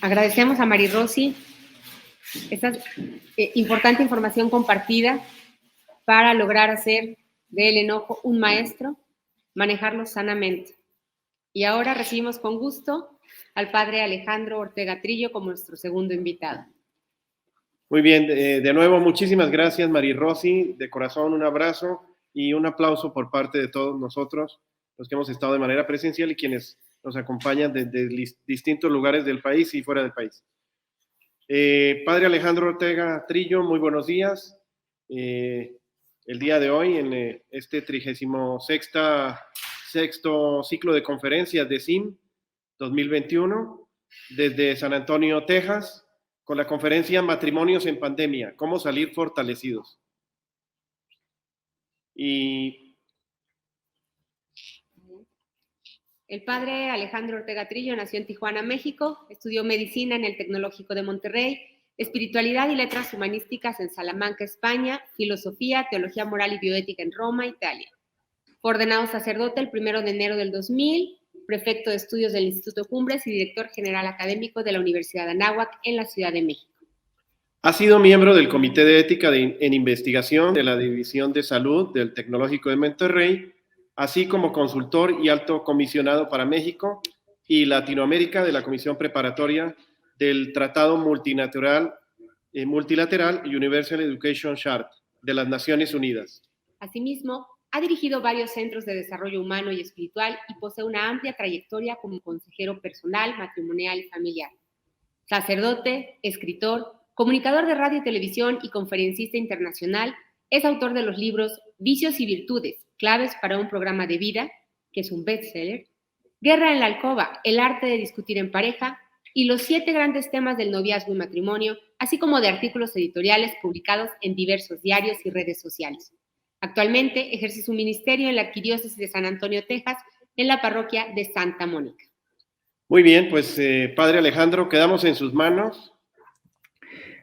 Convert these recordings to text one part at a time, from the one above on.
Agradecemos a Mari Rosy esta importante información compartida para lograr hacer del enojo un maestro, manejarlo sanamente. Y ahora recibimos con gusto al padre Alejandro Ortega Trillo como nuestro segundo invitado. Muy bien, de nuevo muchísimas gracias Mari Rosy, de corazón un abrazo y un aplauso por parte de todos nosotros, los que hemos estado de manera presencial y quienes nos acompañan desde distintos lugares del país y fuera del país. Padre Alejandro Ortega Trillo, muy buenos días. El día de hoy, en este 36º ciclo de conferencias de CIM 2021, desde San Antonio, Texas, con la conferencia Matrimonios en Pandemia, cómo salir fortalecidos. Y el padre Alejandro Ortega Trillo nació en Tijuana, México, estudió medicina en el Tecnológico de Monterrey, espiritualidad y letras humanísticas en Salamanca, España, filosofía, teología moral y bioética en Roma, Italia. Fue ordenado sacerdote el 1 de enero del 2000, prefecto de estudios del Instituto Cumbres y director general académico de la Universidad de Anáhuac en la Ciudad de México. Ha sido miembro del Comité de Ética en Investigación de la División de Salud del Tecnológico de Monterrey, así como consultor y alto comisionado para México y Latinoamérica de la Comisión Preparatoria del Tratado Multilateral Universal Education Charter de las Naciones Unidas. Asimismo, ha dirigido varios centros de desarrollo humano y espiritual y posee una amplia trayectoria como consejero personal, matrimonial y familiar. Sacerdote, escritor, comunicador de radio y televisión y conferencista internacional, es autor de los libros Vicios y Virtudes, claves para un programa de vida, que es un bestseller, Guerra en la alcoba, el arte de discutir en pareja, y los 7 grandes temas del noviazgo y matrimonio, así como de artículos editoriales publicados en diversos diarios y redes sociales. Actualmente ejerce su ministerio en la Arquidiócesis de San Antonio, Texas, en la parroquia de Santa Mónica. Muy bien, pues Padre Alejandro, quedamos en sus manos.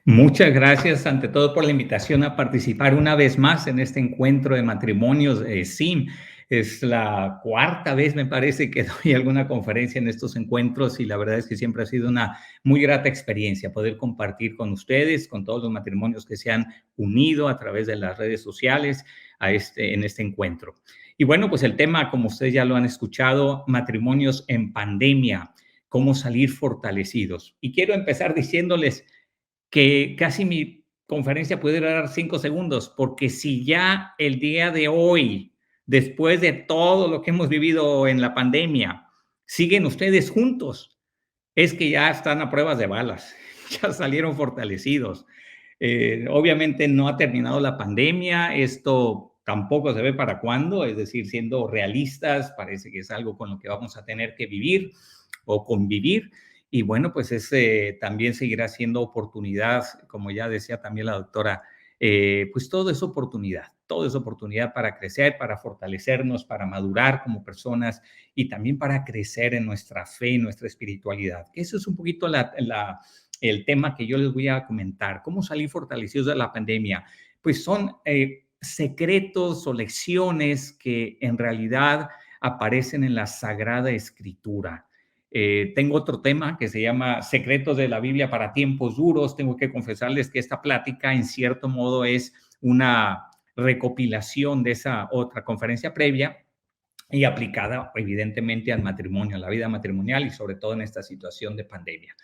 Muchas gracias, ante todo, por la invitación a participar una vez más en este encuentro de matrimonios CIM. Es la 4ª vez, me parece, que doy alguna conferencia en estos encuentros y la verdad es que siempre ha sido una muy grata experiencia poder compartir con ustedes, con todos los matrimonios que se han unido a través de las redes sociales en este encuentro. Y bueno, pues el tema, como ustedes ya lo han escuchado, matrimonios en pandemia, cómo salir fortalecidos. Y quiero empezar diciéndoles que casi mi conferencia puede durar 5 segundos, porque si ya el día de hoy, después de todo lo que hemos vivido en la pandemia, siguen ustedes juntos, es que ya están a pruebas de balas, ya salieron fortalecidos. Obviamente no ha terminado la pandemia, esto tampoco se ve para cuándo, es decir, siendo realistas, parece que es algo con lo que vamos a tener que vivir o convivir. Y bueno, pues también seguirá siendo oportunidad, como ya decía también la doctora, pues todo es oportunidad para crecer, para fortalecernos, para madurar como personas y también para crecer en nuestra fe, en nuestra espiritualidad. Eso es un poquito el tema que yo les voy a comentar. ¿Cómo salir fortalecidos de la pandemia? Pues son secretos o lecciones que en realidad aparecen en la Sagrada Escritura. Tengo otro tema que se llama Secretos de la Biblia para tiempos duros. Tengo que confesarles que esta plática en cierto modo es una recopilación de esa otra conferencia previa y aplicada evidentemente al matrimonio, a la vida matrimonial y sobre todo en esta situación de pandemia.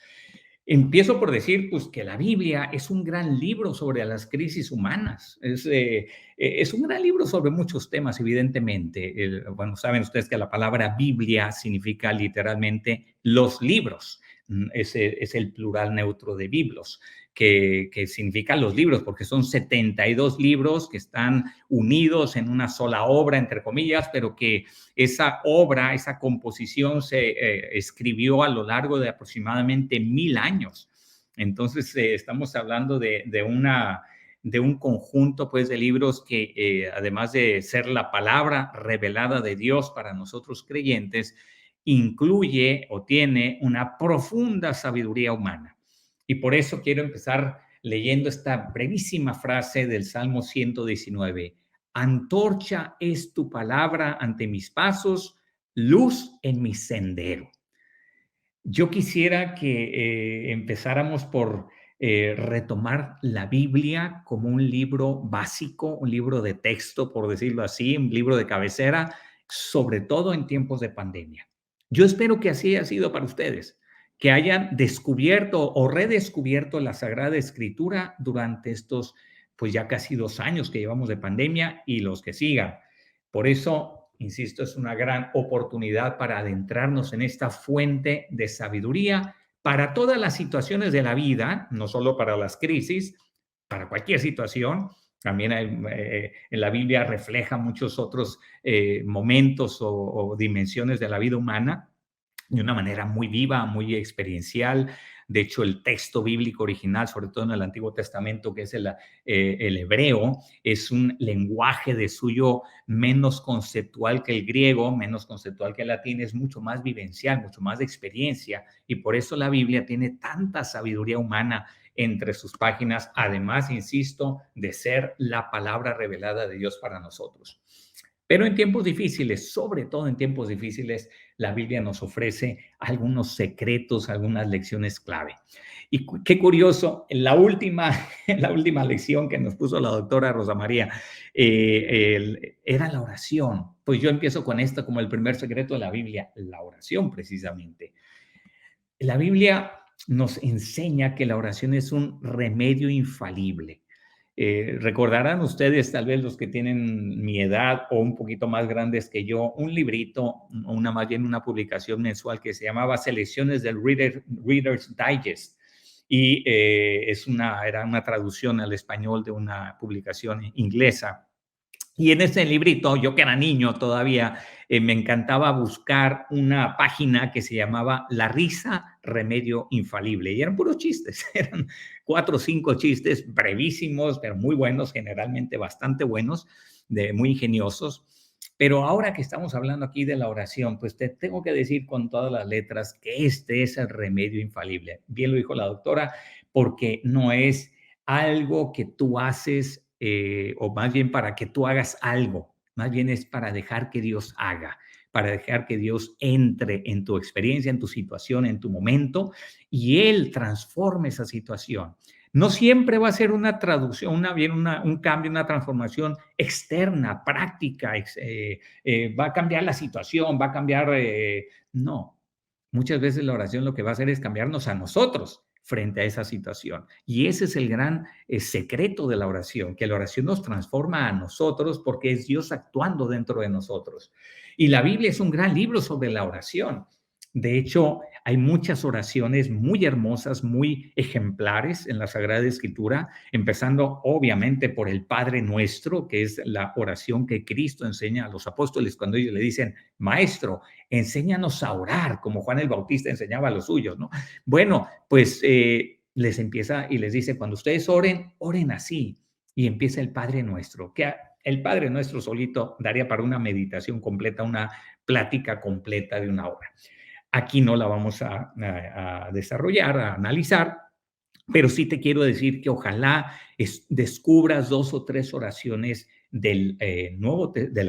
Empiezo por decir pues, que la Biblia es un gran libro sobre las crisis humanas. Es un gran libro sobre muchos temas, evidentemente. Bueno, saben ustedes que la palabra Biblia significa literalmente los libros. Es el plural neutro de biblos, que significa los libros, porque son 72 libros que están unidos en una sola obra, entre comillas, pero que esa obra, esa composición se escribió a lo largo de aproximadamente 1000 años. Entonces, estamos hablando de un conjunto pues, de libros que, además de ser la palabra revelada de Dios para nosotros creyentes, incluye o tiene una profunda sabiduría humana. Y por eso quiero empezar leyendo esta brevísima frase del Salmo 119. Antorcha es tu palabra ante mis pasos, luz en mi sendero. Yo quisiera que empezáramos por retomar la Biblia como un libro básico, un libro de texto, por decirlo así, un libro de cabecera, sobre todo en tiempos de pandemia. Yo espero que así haya sido para ustedes, que hayan descubierto o redescubierto la Sagrada Escritura durante estos, pues ya casi 2 años que llevamos de pandemia y los que sigan. Por eso, insisto, es una gran oportunidad para adentrarnos en esta fuente de sabiduría para todas las situaciones de la vida, no solo para las crisis, para cualquier situación. También en la Biblia refleja muchos otros momentos o dimensiones de la vida humana de una manera muy viva, muy experiencial. De hecho, el texto bíblico original, sobre todo en el Antiguo Testamento, que es el hebreo, es un lenguaje de suyo menos conceptual que el griego, menos conceptual que el latín, es mucho más vivencial, mucho más de experiencia, y por eso la Biblia tiene tanta sabiduría humana entre sus páginas, además, insisto, de ser la palabra revelada de Dios para nosotros. Pero en tiempos difíciles, sobre todo en tiempos difíciles, la Biblia nos ofrece algunos secretos, algunas lecciones clave. Y qué curioso, la última lección que nos puso la doctora Rosa María era la oración. Pues yo empiezo con esto como el primer secreto de la Biblia, la oración precisamente. La Biblia nos enseña que la oración es un remedio infalible. Recordarán ustedes, tal vez los que tienen mi edad o un poquito más grandes que yo, un librito, más bien una publicación mensual que se llamaba Selecciones del Reader's Digest. Y era una traducción al español de una publicación inglesa. Y en ese librito, yo que era niño todavía, me encantaba buscar una página que se llamaba La risa, remedio infalible. Y eran puros chistes, eran 4 o 5 chistes brevísimos, pero muy buenos, generalmente bastante buenos, muy ingeniosos. Pero ahora que estamos hablando aquí de la oración, pues te tengo que decir con todas las letras que este es el remedio infalible. Bien lo dijo la doctora, porque no es algo que tú haces o más bien para que tú hagas algo, más bien es para dejar que Dios haga, para dejar que Dios entre en tu experiencia, en tu situación, en tu momento, y Él transforme esa situación. No siempre va a ser una traducción, un cambio, una transformación externa, práctica, va a cambiar la situación, va a cambiar, no. Muchas veces la oración lo que va a hacer es cambiarnos a nosotros frente a esa situación. Y ese es el gran secreto de la oración, que la oración nos transforma a nosotros porque es Dios actuando dentro de nosotros. Y la Biblia es un gran libro sobre la oración. De hecho, hay muchas oraciones muy hermosas, muy ejemplares en la Sagrada Escritura, empezando obviamente por el Padre Nuestro, que es la oración que Cristo enseña a los apóstoles cuando ellos le dicen, Maestro, enséñanos a orar, como Juan el Bautista enseñaba a los suyos, ¿no? Bueno, pues les empieza y les dice, cuando ustedes oren, oren así. Y empieza el Padre Nuestro, que el Padre Nuestro solito daría para una meditación completa, una plática completa de 1 hora. Aquí no la vamos a desarrollar, a analizar, pero sí te quiero decir que ojalá descubras 2 o 3 oraciones del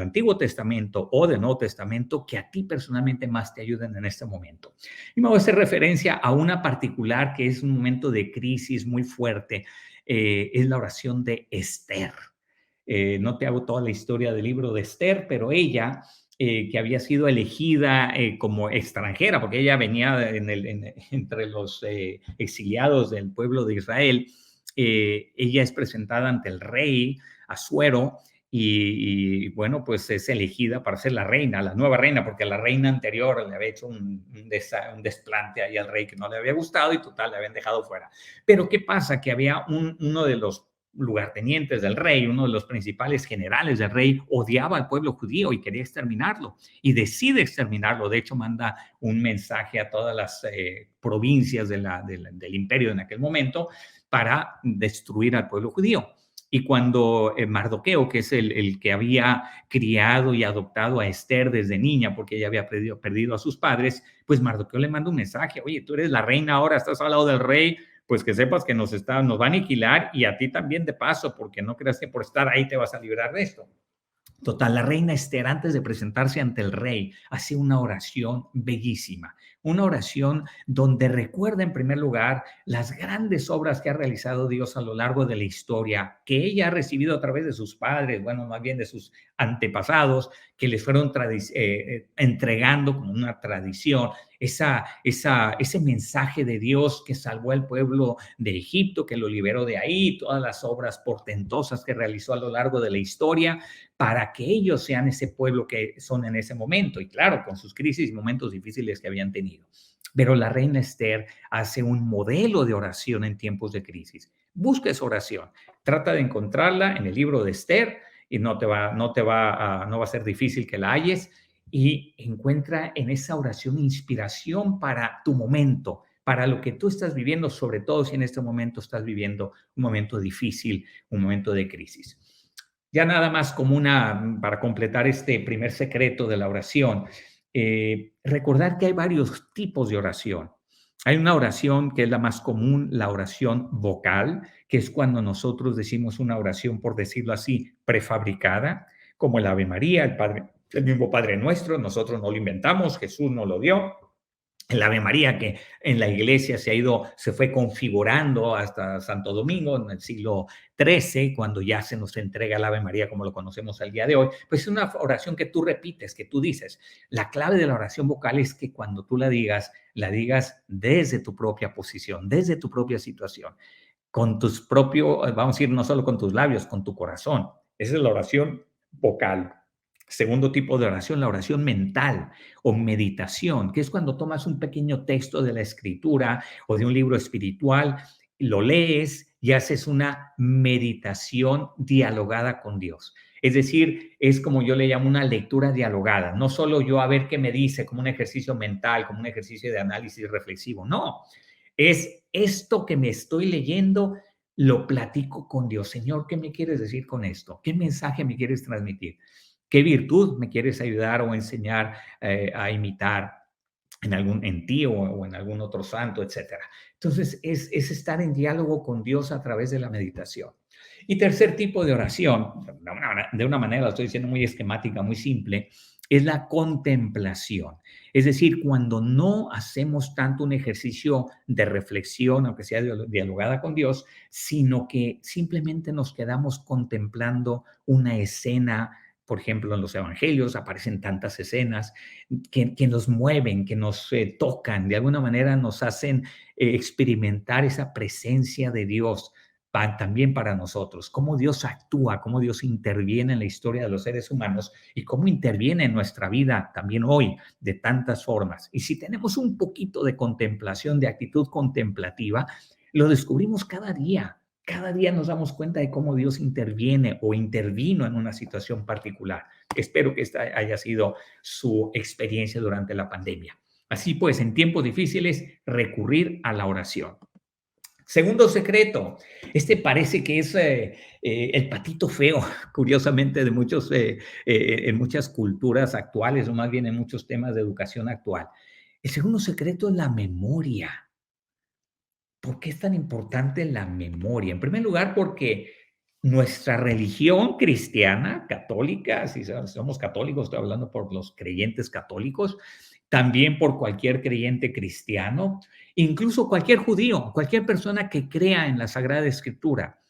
Antiguo Testamento o del Nuevo Testamento que a ti personalmente más te ayuden en este momento. Y me voy a hacer referencia a una particular que es un momento de crisis muy fuerte, es la oración de Esther. No te hago toda la historia del libro de Esther, pero ella que había sido elegida como extranjera, porque ella venía entre los exiliados del pueblo de Israel. Ella es presentada ante el rey Asuero y bueno, pues es elegida para ser la reina, la nueva reina, porque la reina anterior le había hecho un desplante ahí al rey que no le había gustado y total, le habían dejado fuera. Pero ¿qué pasa? Que había uno de los lugartenientes del rey, uno de los principales generales del rey, odiaba al pueblo judío y quería exterminarlo y decide exterminarlo. De hecho, manda un mensaje a todas las provincias del imperio en aquel momento para destruir al pueblo judío. Y cuando Mardoqueo, que es el que había criado y adoptado a Esther desde niña, porque ella había perdido a sus padres, pues Mardoqueo le manda un mensaje, oye, tú eres la reina ahora, estás al lado del rey, pues que sepas que nos va a aniquilar y a ti también de paso, porque no creas que por estar ahí te vas a librar de esto. Total, la reina Esther, antes de presentarse ante el rey, hace una oración bellísima, una oración donde recuerda en primer lugar las grandes obras que ha realizado Dios a lo largo de la historia, que ella ha recibido a través de sus padres, bueno, más bien de sus antepasados, que les fueron entregando como una tradición ese mensaje de Dios que salvó al pueblo de Egipto, que lo liberó de ahí, todas las obras portentosas que realizó a lo largo de la historia, para que ellos sean ese pueblo que son en ese momento, y claro, con sus crisis y momentos difíciles que habían tenido. Pero la reina Esther hace un modelo de oración en tiempos de crisis. Busca esa oración, trata de encontrarla en el libro de Esther y no va a ser difícil que la halles, y encuentra en esa oración inspiración para tu momento, para lo que tú estás viviendo, sobre todo si en este momento estás viviendo un momento difícil, un momento de crisis. Ya nada más como para completar este primer secreto de la oración, recordar que hay varios tipos de oración. Hay una oración que es la más común, la oración vocal, que es cuando nosotros decimos una oración, por decirlo así, prefabricada, como el Ave María, el mismo Padre Nuestro, nosotros no lo inventamos, Jesús nos lo dio. El Ave María, que en la iglesia se fue configurando hasta Santo Domingo en el siglo XIII, cuando ya se nos entrega el Ave María como lo conocemos al día de hoy, pues es una oración que tú repites, que tú dices. La clave de la oración vocal es que cuando tú la digas desde tu propia posición, desde tu propia situación, con tus propios, vamos a ir no solo con tus labios, con tu corazón. Esa es la oración vocal. Segundo tipo de oración, la oración mental o meditación, que es cuando tomas un pequeño texto de la escritura o de un libro espiritual, lo lees y haces una meditación dialogada con Dios. Es decir, es como yo le llamo una lectura dialogada, no solo yo a ver qué me dice como un ejercicio mental, como un ejercicio de análisis reflexivo, no. Es esto que me estoy leyendo, lo platico con Dios. Señor, ¿qué me quieres decir con esto? ¿Qué mensaje me quieres transmitir? ¿Qué virtud me quieres ayudar o enseñar a imitar en ti o en algún otro santo, etcétera? Entonces, es estar en diálogo con Dios a través de la meditación. Y tercer tipo de oración, de una manera, lo estoy diciendo muy esquemática, muy simple, es la contemplación. Es decir, cuando no hacemos tanto un ejercicio de reflexión, aunque sea dialogada con Dios, sino que simplemente nos quedamos contemplando una escena. Por ejemplo, en los evangelios aparecen tantas escenas que nos mueven, que nos tocan, de alguna manera nos hacen experimentar esa presencia de Dios también para nosotros, cómo Dios actúa, cómo Dios interviene en la historia de los seres humanos y cómo interviene en nuestra vida también hoy de tantas formas. Y si tenemos un poquito de contemplación, de actitud contemplativa, lo descubrimos cada día. Cada día nos damos cuenta de cómo Dios interviene o intervino en una situación particular. Espero que esta haya sido su experiencia durante la pandemia. Así pues, en tiempos difíciles, recurrir a la oración. Segundo secreto, este parece que es el patito feo, curiosamente, de en muchas culturas actuales, o más bien en muchos temas de educación actual. El segundo secreto es la memoria. ¿Por qué es tan importante la memoria? En primer lugar, porque nuestra religión cristiana, católica, si somos católicos, estoy hablando por los creyentes católicos, también por cualquier creyente cristiano, incluso cualquier judío, cualquier persona que crea en la Sagrada Escritura.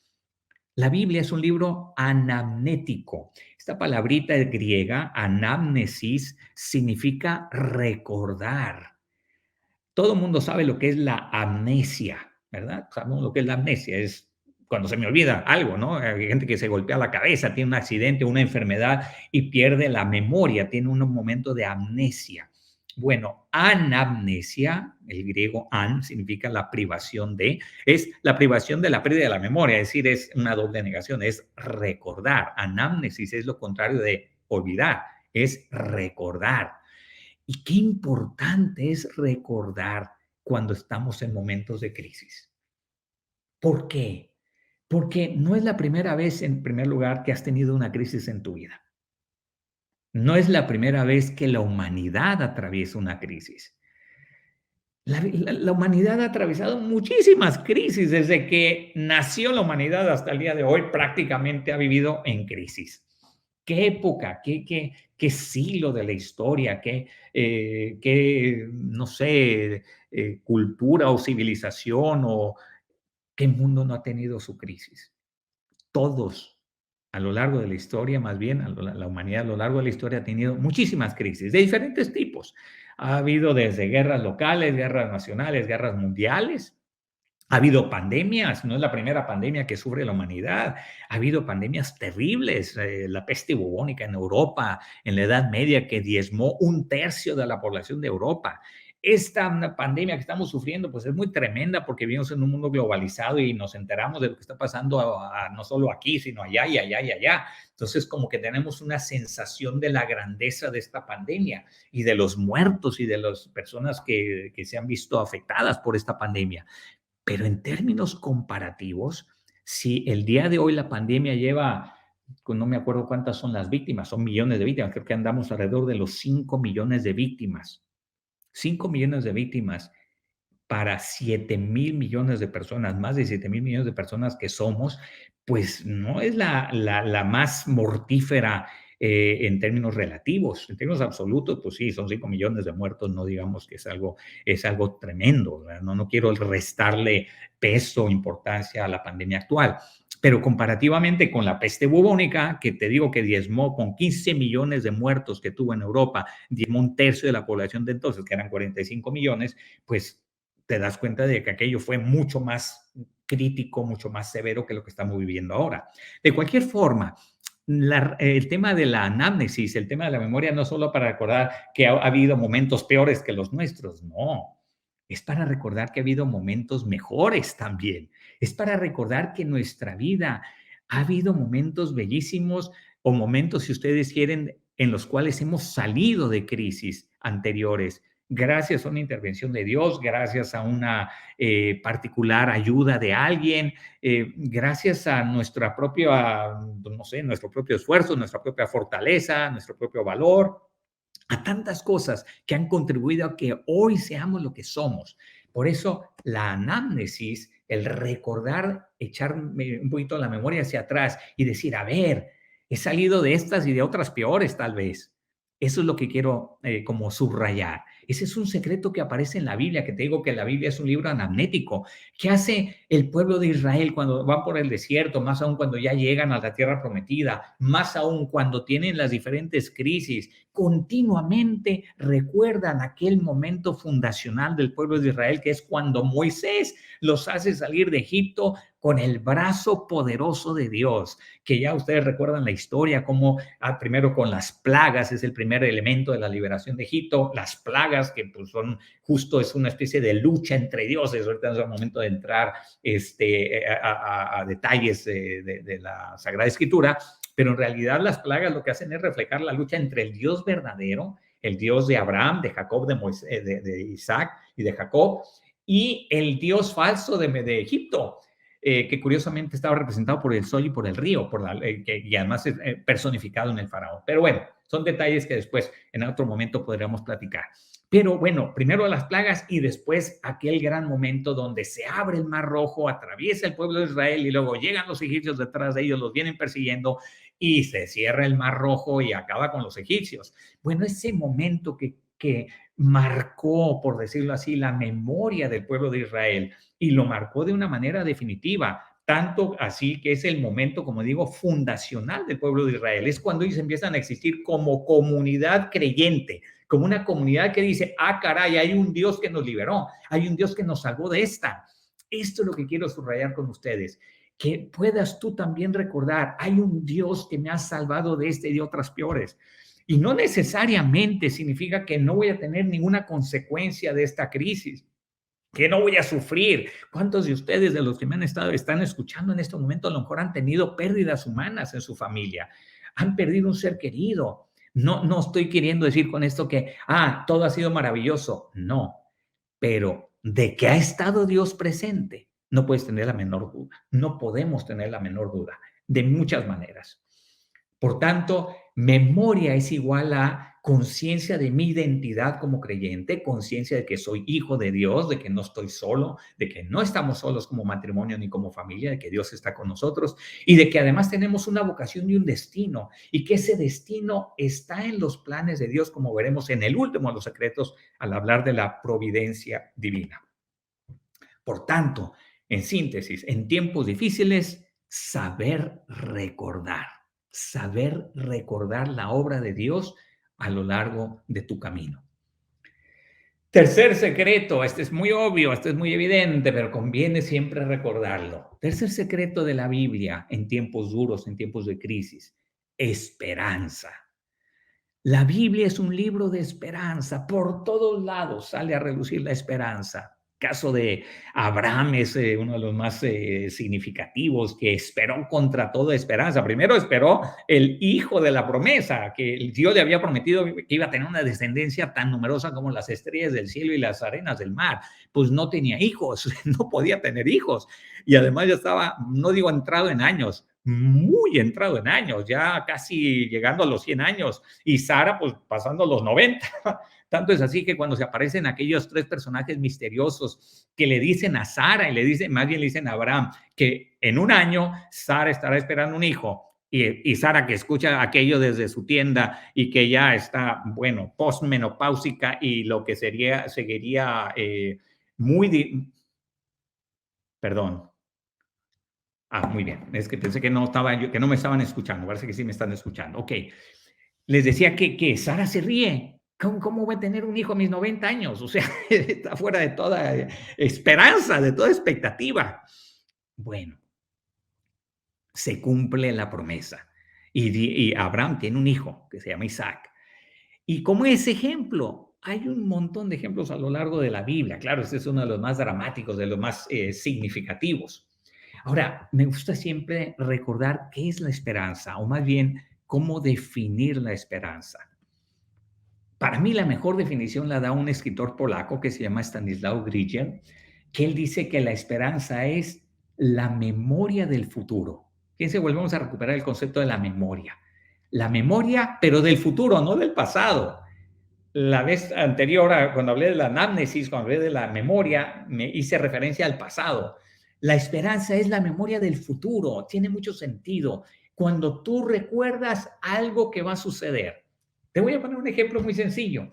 La Biblia es un libro anamnético. Esta palabrita griega, anamnesis, significa recordar. Todo el mundo sabe lo que es la amnesia, ¿verdad? Sabemos lo que es la amnesia, es cuando se me olvida algo, ¿no? Hay gente que se golpea la cabeza, tiene un accidente, una enfermedad y pierde la memoria, tiene un momento de amnesia. Bueno, anamnesia, el griego an significa la privación de, es la privación de la pérdida de la memoria, es decir, es una doble negación, es recordar. Anamnesis es lo contrario de olvidar, es recordar. Y qué importante es recordar cuando estamos en momentos de crisis. ¿Por qué? Porque no es la primera vez, en primer lugar, que has tenido una crisis en tu vida. No es la primera vez que la humanidad atraviesa una crisis. La humanidad ha atravesado muchísimas crisis. Desde que nació la humanidad hasta el día de hoy, prácticamente ha vivido en crisis. ¿Qué época, qué siglo de la historia, no sé, cultura o civilización o qué mundo no ha tenido su crisis? Todos, a lo largo de la historia, más bien, la humanidad a lo largo de la historia ha tenido muchísimas crisis de diferentes tipos. Ha habido desde guerras locales, guerras nacionales, guerras mundiales. Ha habido pandemias, no es la primera pandemia que sufre la humanidad. Ha habido pandemias terribles, la peste bubónica en Europa, en la Edad Media, que diezmó 1/3 de la población de Europa. Esta pandemia que estamos sufriendo, pues es muy tremenda porque vivimos en un mundo globalizado y nos enteramos de lo que está pasando no solo aquí, sino allá y allá y allá. Entonces, como que tenemos una sensación de la grandeza de esta pandemia y de los muertos y de las personas que se han visto afectadas por esta pandemia. Pero en términos comparativos, si el día de hoy la pandemia lleva, no me acuerdo cuántas son las víctimas, son millones de víctimas, creo que andamos alrededor de los 5 millones de víctimas. 5 millones de víctimas para 7,000 millones de personas, más de 7,000 millones de personas que somos, pues no es la más mortífera en términos relativos. En términos absolutos, pues sí, son 5 millones de muertos, no digamos que es algo tremendo, ¿verdad? No quiero restarle peso o importancia a la pandemia actual. Pero comparativamente con la peste bubónica, que te digo que diezmó con 15 millones de muertos que tuvo en Europa, diezmó 1/3 de la población de entonces, que eran 45 millones, pues te das cuenta de que aquello fue mucho más crítico, mucho más severo que lo que estamos viviendo ahora. De cualquier forma, el tema de la anamnesis, el tema de la memoria, no solo para recordar que ha habido momentos peores que los nuestros, no. Es para recordar que ha habido momentos mejores también. Es para recordar que en nuestra vida ha habido momentos bellísimos o momentos, si ustedes quieren, en los cuales hemos salido de crisis anteriores gracias a una intervención de Dios, gracias a una particular ayuda de alguien, gracias a nuestra propia, no sé, nuestro propio esfuerzo, nuestra propia fortaleza, nuestro propio valor, a tantas cosas que han contribuido a que hoy seamos lo que somos. Por eso la anamnesis, el recordar, echar un poquito la memoria hacia atrás y decir, a ver, he salido de estas y de otras peores tal vez. Eso es lo que quiero como subrayar. Ese es un secreto que aparece en la Biblia, que te digo que la Biblia es un libro anamnético. ¿Qué hace el pueblo de Israel cuando van por el desierto, más aún cuando ya llegan a la tierra prometida, más aún cuando tienen las diferentes crisis? Continuamente recuerdan aquel momento fundacional del pueblo de Israel, que es cuando Moisés los hace salir de Egipto con el brazo poderoso de Dios, que ya ustedes recuerdan la historia, como primero con las plagas, es el primer elemento de la liberación de Egipto, las plagas que pues son justo, es una especie de lucha entre dioses. Ahorita no es el momento de entrar a detalles de la Sagrada Escritura, pero en realidad las plagas lo que hacen es reflejar la lucha entre el Dios verdadero, el Dios de Abraham, de Jacob, de Moisés, de Isaac y de Jacob, y el Dios falso de Egipto, que curiosamente estaba representado por el sol y por el río, y además es personificado en el faraón. Pero bueno, son detalles que después en otro momento podríamos platicar. Pero bueno, primero las plagas y después aquel gran momento donde se abre el Mar Rojo, atraviesa el pueblo de Israel y luego llegan los egipcios detrás de ellos, los vienen persiguiendo y se cierra el Mar Rojo y acaba con los egipcios. Bueno, ese momento que marcó, por decirlo así, la memoria del pueblo de Israel y lo marcó de una manera definitiva, tanto así que es el momento, como digo, fundacional del pueblo de Israel. Es cuando ellos empiezan a existir como comunidad creyente, como una comunidad que dice, ah, caray, hay un Dios que nos liberó, hay un Dios que nos salvó de esta. Esto es lo que quiero subrayar con ustedes, que puedas tú también recordar, hay un Dios que me ha salvado de este y de otras peores. Y no necesariamente significa que no voy a tener ninguna consecuencia de esta crisis, que no voy a sufrir. ¿Cuántos de ustedes, de los que me están escuchando en este momento, a lo mejor han tenido pérdidas humanas en su familia? Han perdido un ser querido. No estoy queriendo decir con esto que, todo ha sido maravilloso. No, pero de que ha estado Dios presente, no puedes tener la menor duda. No podemos tener la menor duda, de muchas maneras. Por tanto, memoria es igual a conciencia de mi identidad como creyente, conciencia de que soy hijo de Dios, de que no estoy solo, de que no estamos solos como matrimonio ni como familia, de que Dios está con nosotros y de que además tenemos una vocación y un destino y que ese destino está en los planes de Dios, como veremos en el último de los secretos al hablar de la providencia divina. Por tanto, en síntesis, en tiempos difíciles, saber recordar la obra de Dios a lo largo de tu camino. Tercer secreto, este es muy obvio, este es muy evidente, pero conviene siempre recordarlo. Tercer secreto de la Biblia en tiempos duros, en tiempos de crisis, esperanza. La Biblia es un libro de esperanza, por todos lados sale a relucir la esperanza. El caso de Abraham es uno de los más significativos, que esperó contra toda esperanza. Primero esperó el hijo de la promesa, que Dios le había prometido que iba a tener una descendencia tan numerosa como las estrellas del cielo y las arenas del mar. Pues no tenía hijos, no podía tener hijos. Y además ya estaba, no digo entrado en años, muy entrado en años, ya casi llegando a los 100 años. Y Sara, pues pasando los 90. Tanto es así que cuando se aparecen aquellos tres personajes misteriosos que le dicen a Sara y le dicen, más bien le dicen a Abraham, que en un año Sara estará esperando un hijo, y Sara, que escucha aquello desde su tienda y que ya está, bueno, postmenopáusica y lo que seguiría perdón. Muy bien. Es que pensé que no me estaban escuchando. Parece que sí me están escuchando. Ok. Les decía que Sara se ríe. ¿Cómo voy a tener un hijo a mis 90 años? O sea, está fuera de toda esperanza, de toda expectativa. Bueno, se cumple la promesa. Y Abraham tiene un hijo que se llama Isaac. Y como ese ejemplo, hay un montón de ejemplos a lo largo de la Biblia. Claro, este es uno de los más dramáticos, de los más significativos. Ahora, me gusta siempre recordar qué es la esperanza, o más bien, cómo definir la esperanza. Para mí, la mejor definición la da un escritor polaco que se llama Stanislaw Grodzian, que él dice que la esperanza es la memoria del futuro. Fíjense, volvemos a recuperar el concepto de la memoria. La memoria, pero del futuro, no del pasado. La vez anterior, cuando hablé de la anamnesis, cuando hablé de la memoria, me hice referencia al pasado. La esperanza es la memoria del futuro, tiene mucho sentido. Cuando tú recuerdas algo que va a suceder. Te voy a poner un ejemplo muy sencillo.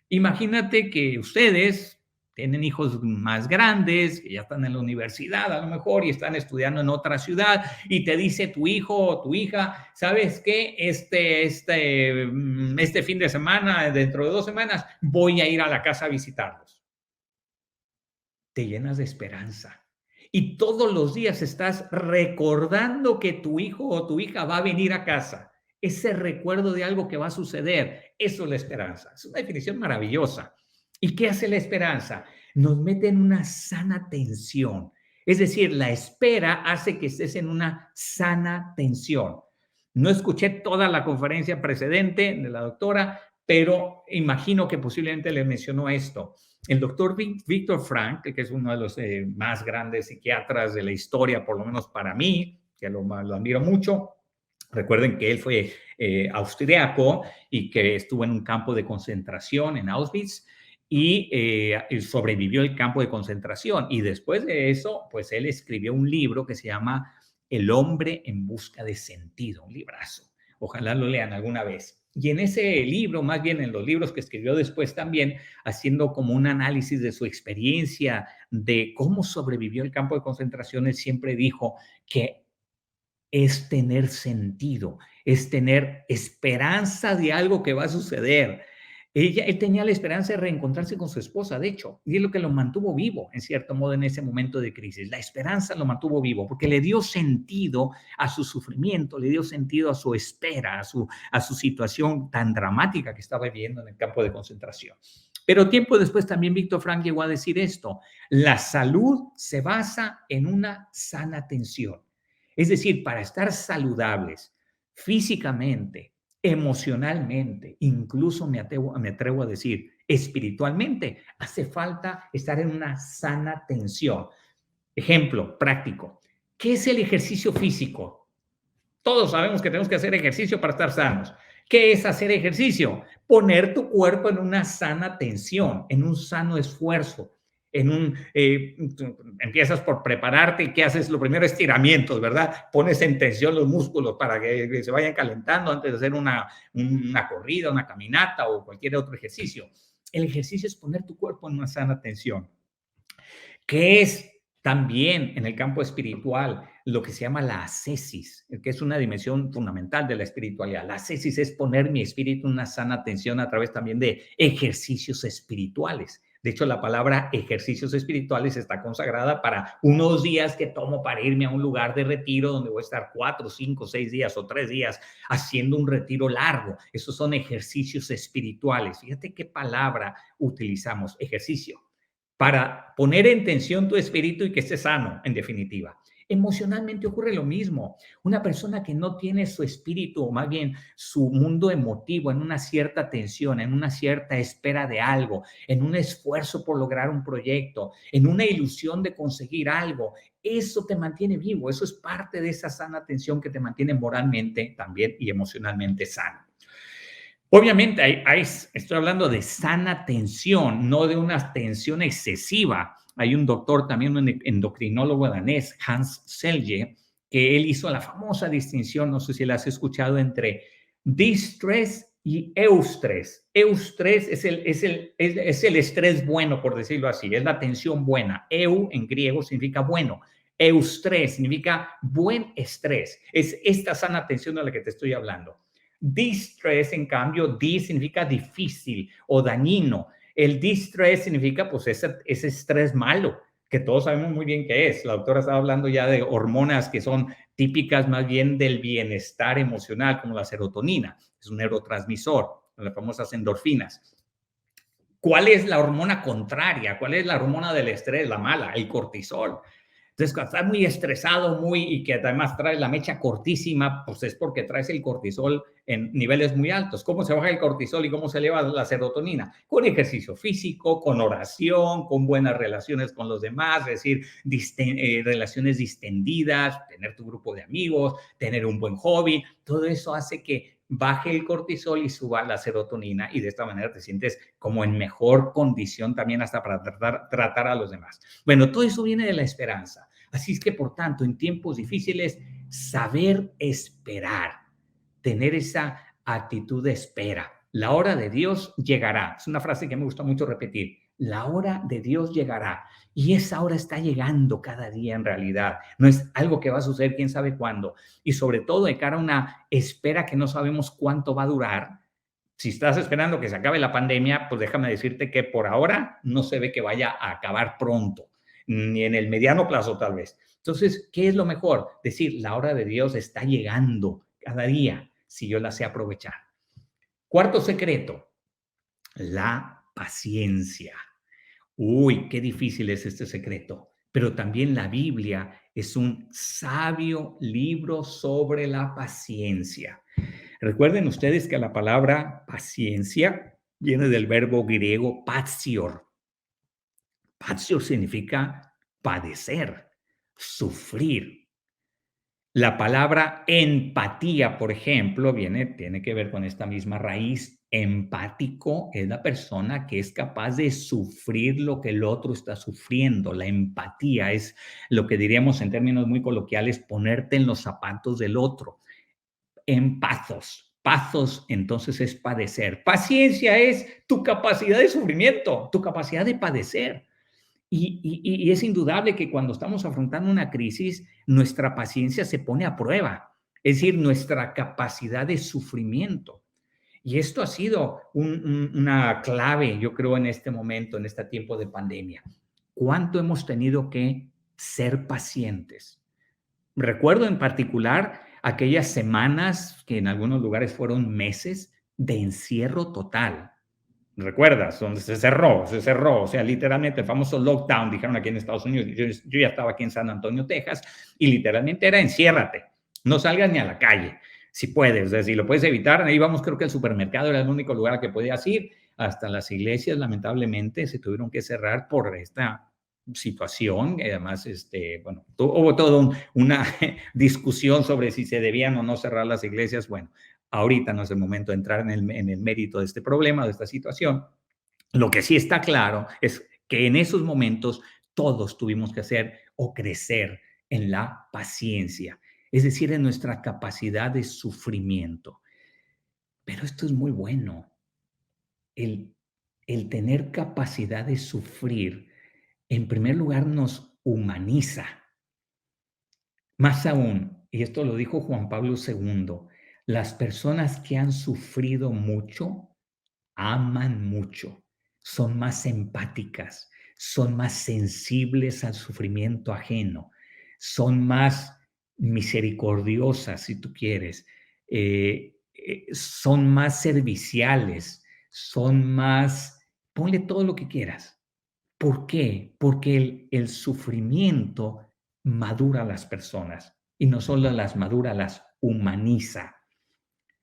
Imagínate que ustedes tienen hijos más grandes, que ya están en la universidad a lo mejor y están estudiando en otra ciudad, y te dice tu hijo o tu hija, ¿sabes qué? Este fin de semana, dentro de 2 semanas, voy a ir a la casa a visitarlos. Te llenas de esperanza. Y todos los días estás recordando que tu hijo o tu hija va a venir a casa. Ese recuerdo de algo que va a suceder, eso es la esperanza. Es una definición maravillosa. ¿Y qué hace la esperanza? Nos mete en una sana tensión. Es decir, la espera hace que estés en una sana tensión. No escuché toda la conferencia precedente de la doctora, pero imagino que posiblemente le mencionó esto. El doctor Víctor Frank, que es uno de los más grandes psiquiatras de la historia, por lo menos para mí, que lo admiro mucho. Recuerden que él fue austriaco y que estuvo en un campo de concentración en Auschwitz y sobrevivió el campo de concentración. Y después de eso, pues él escribió un libro que se llama El hombre en busca de sentido, un librazo. Ojalá lo lean alguna vez. Y en ese libro, más bien en los libros que escribió después también, haciendo como un análisis de su experiencia, de cómo sobrevivió el campo de concentración, él siempre dijo que es tener sentido, es tener esperanza de algo que va a suceder. Él tenía la esperanza de reencontrarse con su esposa, de hecho, y es lo que lo mantuvo vivo, en cierto modo, en ese momento de crisis. La esperanza lo mantuvo vivo porque le dio sentido a su sufrimiento, le dio sentido a su espera, a su situación tan dramática que estaba viviendo en el campo de concentración. Pero tiempo después también Víctor Frank llegó a decir esto: la salud se basa en una sana tensión. Es decir, para estar saludables físicamente, emocionalmente, incluso me atrevo a decir espiritualmente, hace falta estar en una sana tensión. Ejemplo práctico. ¿Qué es el ejercicio físico? Todos sabemos que tenemos que hacer ejercicio para estar sanos. ¿Qué es hacer ejercicio? Poner tu cuerpo en una sana tensión, en un sano esfuerzo. Empiezas por prepararte y ¿qué haces? Lo primero, estiramientos, ¿verdad? Pones en tensión los músculos para que se vayan calentando antes de hacer una corrida, una caminata o cualquier otro ejercicio. El ejercicio es poner tu cuerpo en una sana tensión. ¿Qué es también en el campo espiritual lo que se llama la ascesis, que es una dimensión fundamental de la espiritualidad? La ascesis es poner mi espíritu en una sana tensión a través también de ejercicios espirituales. De hecho, la palabra ejercicios espirituales está consagrada para unos días que tomo para irme a un lugar de retiro donde voy a estar 4, 5, 6 días o 3 días haciendo un retiro largo. Esos son ejercicios espirituales. Fíjate qué palabra utilizamos, ejercicio, para poner en tensión tu espíritu y que esté sano, en definitiva. Emocionalmente ocurre lo mismo. Una persona que no tiene su espíritu, o más bien su mundo emotivo, en una cierta tensión, en una cierta espera de algo, en un esfuerzo por lograr un proyecto, en una ilusión de conseguir algo, eso te mantiene vivo. Eso es parte de esa sana tensión que te mantiene moralmente también y emocionalmente sano. Obviamente, estoy hablando de sana tensión, no de una tensión excesiva. Hay un doctor, también un endocrinólogo danés, Hans Selye, que él hizo la famosa distinción, no sé si la has escuchado, entre distrés y eustrés. Eustrés es el estrés bueno, por decirlo así, es la tensión buena. Eu en griego significa bueno. Eustrés significa buen estrés. Es esta sana tensión de la que te estoy hablando. Distress, en cambio, significa difícil o dañino. El distress significa pues ese estrés malo, que todos sabemos muy bien qué es. La doctora estaba hablando ya de hormonas que son típicas más bien del bienestar emocional, como la serotonina. Es un neurotransmisor, las famosas endorfinas. ¿Cuál es la hormona contraria? ¿Cuál es la hormona del estrés? La mala, el cortisol. Entonces, cuando estás muy estresado, y que además traes la mecha cortísima, pues es porque traes el cortisol en niveles muy altos. ¿Cómo se baja el cortisol y cómo se eleva la serotonina? Con ejercicio físico, con oración, con buenas relaciones con los demás, es decir, relaciones distendidas, tener tu grupo de amigos, tener un buen hobby. Todo eso hace que baje el cortisol y suba la serotonina, y de esta manera te sientes como en mejor condición también hasta para tratar a los demás. Bueno, todo eso viene de la esperanza. Así es que, por tanto, en tiempos difíciles, saber esperar, tener esa actitud de espera. La hora de Dios llegará. Es una frase que me gusta mucho repetir. La hora de Dios llegará. Y esa hora está llegando cada día en realidad. No es algo que va a suceder quién sabe cuándo. Y sobre todo de cara a una espera que no sabemos cuánto va a durar. Si estás esperando que se acabe la pandemia, pues déjame decirte que por ahora no se ve que vaya a acabar pronto, ni en el mediano plazo tal vez. Entonces, ¿qué es lo mejor? Decir, la hora de Dios está llegando cada día, si yo la sé aprovechar. Cuarto secreto, la paciencia. Uy, qué difícil es este secreto, pero también la Biblia es un sabio libro sobre la paciencia. Recuerden ustedes que la palabra paciencia viene del verbo griego patior. Patior significa padecer, sufrir. La palabra empatía, por ejemplo, tiene que ver con esta misma raíz. Empático es la persona que es capaz de sufrir lo que el otro está sufriendo. La empatía es lo que diríamos en términos muy coloquiales, ponerte en los zapatos del otro. Pathos, entonces, es padecer. Paciencia es tu capacidad de sufrimiento, tu capacidad de padecer. Y es indudable que cuando estamos afrontando una crisis, nuestra paciencia se pone a prueba, es decir, nuestra capacidad de sufrimiento. Y esto ha sido una clave, yo creo, en este momento, en este tiempo de pandemia. ¿Cuánto hemos tenido que ser pacientes? Recuerdo en particular aquellas semanas que en algunos lugares fueron meses de encierro total. ¿Recuerdas? Donde se cerró, o sea, literalmente el famoso lockdown, dijeron aquí en Estados Unidos. Yo ya estaba aquí en San Antonio, Texas, y literalmente era enciérrate, no salgas ni a la calle, si puedes, o sea, si lo puedes evitar. Ahí vamos, creo que el supermercado era el único lugar al que podías ir. Hasta las iglesias, lamentablemente, se tuvieron que cerrar por esta situación. Además, bueno, hubo toda una discusión sobre si se debían o no cerrar las iglesias. Bueno, Ahorita no es el momento de entrar en el mérito de este problema, de esta situación. Lo que sí está claro es que en esos momentos todos tuvimos que hacer o crecer en la paciencia, es decir, en nuestra capacidad de sufrimiento. Pero esto es muy bueno, el, el tener capacidad de sufrir, en primer lugar, nos humaniza. Más aún, y esto lo dijo Juan Pablo II, las personas que han sufrido mucho, aman mucho, son más empáticas, son más sensibles al sufrimiento ajeno, son más misericordiosas, si tú quieres, son más serviciales, son más, ponle todo lo que quieras. ¿Por qué? Porque el sufrimiento madura a las personas y no solo las madura, las humaniza.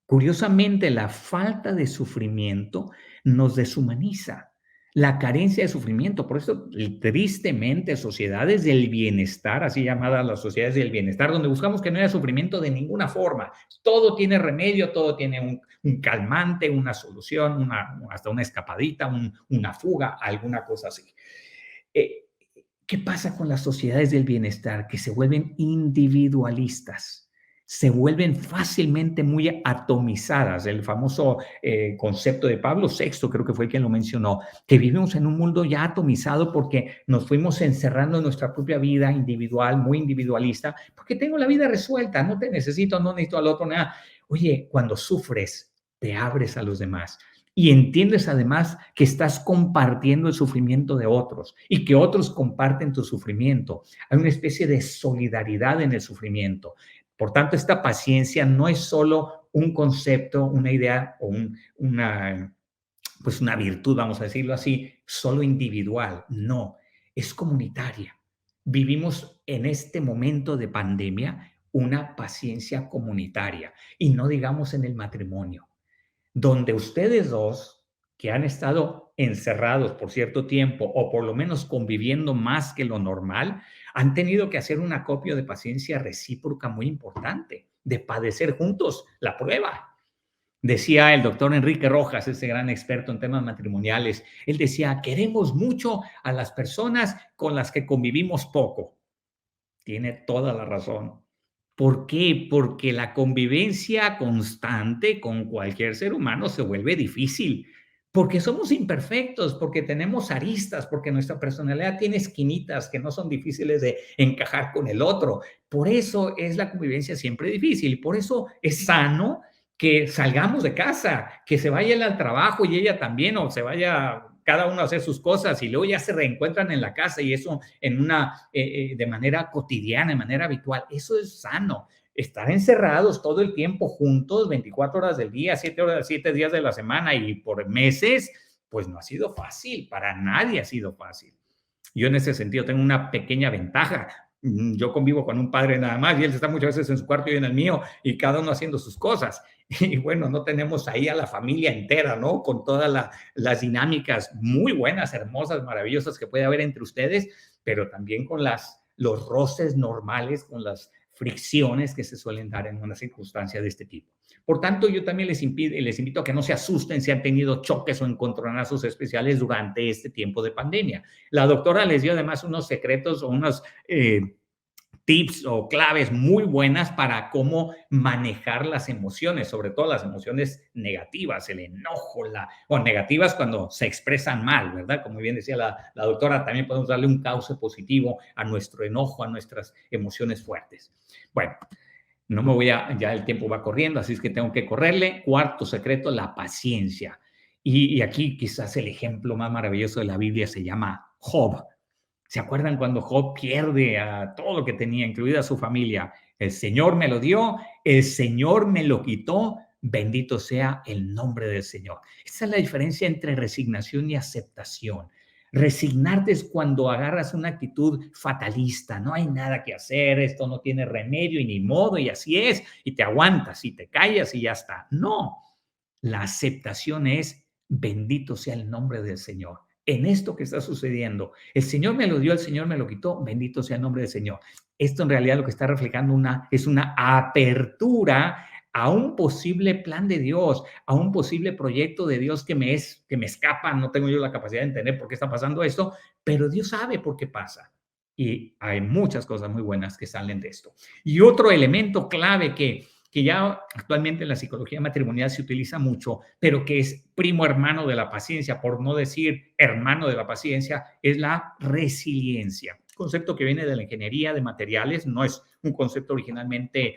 Curiosamente, la falta de sufrimiento nos deshumaniza. La carencia de sufrimiento, por eso tristemente sociedades del bienestar, así llamadas las sociedades del bienestar, donde buscamos que no haya sufrimiento de ninguna forma. Todo tiene remedio, todo tiene un calmante, una solución, hasta una escapadita, una fuga, alguna cosa así. ¿Qué pasa con las sociedades del bienestar? Que se vuelven individualistas, se vuelven fácilmente muy atomizadas. El famoso concepto de Pablo VI, creo que fue quien lo mencionó, que vivimos en un mundo ya atomizado porque nos fuimos encerrando en nuestra propia vida individual, muy individualista, porque tengo la vida resuelta, no te necesito, no necesito al otro, nada. Oye, cuando sufres, te abres a los demás. Y entiendes además que estás compartiendo el sufrimiento de otros y que otros comparten tu sufrimiento. Hay una especie de solidaridad en el sufrimiento. Por tanto, esta paciencia no es solo un concepto, una idea o una virtud, vamos a decirlo así, solo individual. No, es comunitaria. Vivimos en este momento de pandemia una paciencia comunitaria y no digamos en el matrimonio, donde ustedes dos, que han estado encerrados por cierto tiempo o por lo menos conviviendo más que lo normal, han tenido que hacer un acopio de paciencia recíproca muy importante, de padecer juntos la prueba. Decía el doctor Enrique Rojas, ese gran experto en temas matrimoniales, él decía, queremos mucho a las personas con las que convivimos poco. Tiene toda la razón. ¿Por qué? Porque la convivencia constante con cualquier ser humano se vuelve difícil, porque somos imperfectos, porque tenemos aristas, porque nuestra personalidad tiene esquinitas que no son difíciles de encajar con el otro. Por eso es la convivencia siempre difícil y por eso es sano que salgamos de casa, que se vaya él al trabajo y ella también, o se vaya cada uno a hacer sus cosas y luego ya se reencuentran en la casa y eso de manera cotidiana, de manera habitual. Eso es sano. Estar encerrados todo el tiempo juntos, 24 horas del día, 7 días de la semana y por meses, pues no ha sido fácil, para nadie ha sido fácil. Yo en ese sentido tengo una pequeña ventaja. Yo convivo con un padre nada más y él está muchas veces en su cuarto y yo en el mío y cada uno haciendo sus cosas. Y bueno, no tenemos ahí a la familia entera, ¿no? Con todas las dinámicas muy buenas, hermosas, maravillosas que puede haber entre ustedes, pero también con los roces normales, con las fricciones que se suelen dar en una circunstancia de este tipo. Por tanto, yo también les invito a que no se asusten si han tenido choques o encontronazos especiales durante este tiempo de pandemia. La doctora les dio además unos secretos o unos tips o claves muy buenas para cómo manejar las emociones, sobre todo las emociones negativas, el enojo, negativas cuando se expresan mal, ¿verdad? Como bien decía la doctora, también podemos darle un cauce positivo a nuestro enojo, a nuestras emociones fuertes. Bueno, no me ya el tiempo va corriendo, así es que tengo que correrle. Cuarto secreto, la paciencia. Y aquí quizás el ejemplo más maravilloso de la Biblia se llama Job. ¿Se acuerdan cuando Job pierde a todo lo que tenía, incluida su familia? El Señor me lo dio, el Señor me lo quitó, bendito sea el nombre del Señor. Esa es la diferencia entre resignación y aceptación. Resignarte es cuando agarras una actitud fatalista, no hay nada que hacer, esto no tiene remedio y ni modo y así es, y te aguantas y te callas y ya está. No, la aceptación es bendito sea el nombre del Señor. En esto que está sucediendo, el Señor me lo dio, el Señor me lo quitó, bendito sea el nombre del Señor. Esto en realidad lo que está reflejando es una apertura a un posible plan de Dios, a un posible proyecto de Dios que me escapa, no tengo yo la capacidad de entender por qué está pasando esto, pero Dios sabe por qué pasa. Y hay muchas cosas muy buenas que salen de esto. Y otro elemento clave que ya actualmente en la psicología matrimonial se utiliza mucho, pero que es primo hermano de la paciencia, por no decir hermano de la paciencia, es la resiliencia. Concepto que viene de la ingeniería de materiales, no es un concepto originalmente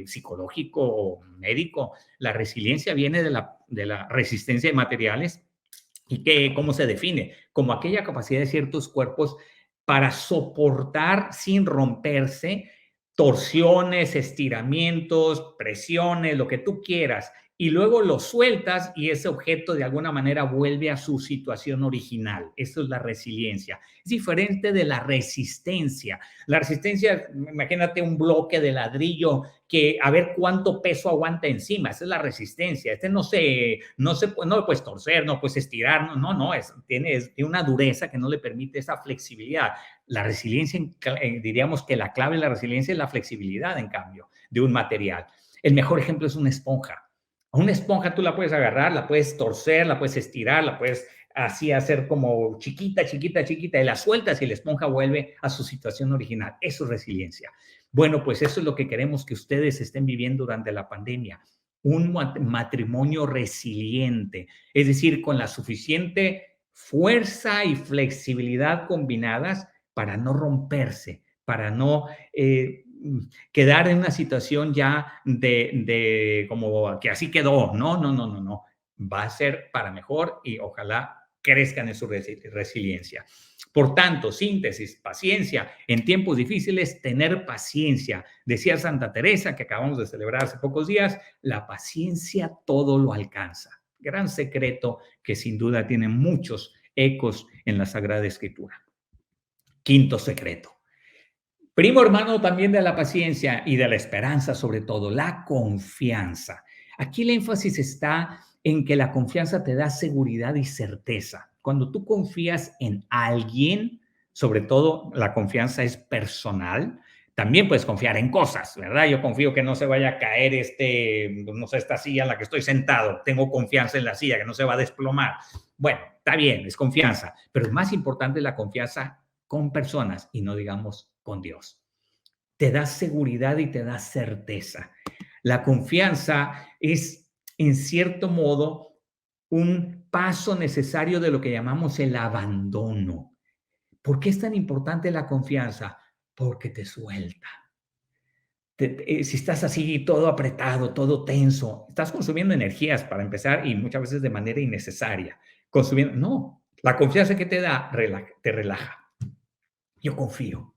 psicológico o médico. La resiliencia viene de la resistencia de materiales. ¿Y cómo se define? Como aquella capacidad de ciertos cuerpos para soportar sin romperse torsiones, estiramientos, presiones, lo que tú quieras, y luego lo sueltas y ese objeto de alguna manera vuelve a su situación original. Eso es la resiliencia. Es diferente de la resistencia. La resistencia, imagínate un bloque de ladrillo que a ver cuánto peso aguanta encima. Esa es la resistencia. No lo puedes torcer, no puedes estirar, tiene una dureza que no le permite esa flexibilidad. La resiliencia, diríamos que la clave de la resiliencia es la flexibilidad, en cambio, de un material. El mejor ejemplo es una esponja. A una esponja tú la puedes agarrar, la puedes torcer, la puedes estirar, la puedes así hacer como chiquita, chiquita, chiquita, y la sueltas y la esponja vuelve a su situación original. Eso es resiliencia. Bueno, pues eso es lo que queremos que ustedes estén viviendo durante la pandemia. Un matrimonio resiliente, es decir, con la suficiente fuerza y flexibilidad combinadas para no romperse, para no quedar en una situación ya de como que así quedó. No. Va a ser para mejor y ojalá crezcan en su resiliencia. Por tanto, síntesis, paciencia. En tiempos difíciles, tener paciencia. Decía Santa Teresa, que acabamos de celebrar hace pocos días, la paciencia todo lo alcanza. Gran secreto que sin duda tiene muchos ecos en la Sagrada Escritura. Quinto secreto. Primo hermano también de la paciencia y de la esperanza, sobre todo, la confianza. Aquí el énfasis está en que la confianza te da seguridad y certeza. Cuando tú confías en alguien, sobre todo la confianza es personal, también puedes confiar en cosas, ¿verdad? Yo confío que no se vaya a caer esta silla en la que estoy sentado. Tengo confianza en la silla, que no se va a desplomar. Bueno, está bien, es confianza, pero es más importante la confianza con personas y no digamos con Dios. Te da seguridad y te da certeza. La confianza es, en cierto modo, un paso necesario de lo que llamamos el abandono. ¿Por qué es tan importante la confianza? Porque te suelta. Si estás así todo apretado, todo tenso, estás consumiendo energías para empezar y muchas veces de manera innecesaria. No, la confianza que te da te relaja. Yo confío.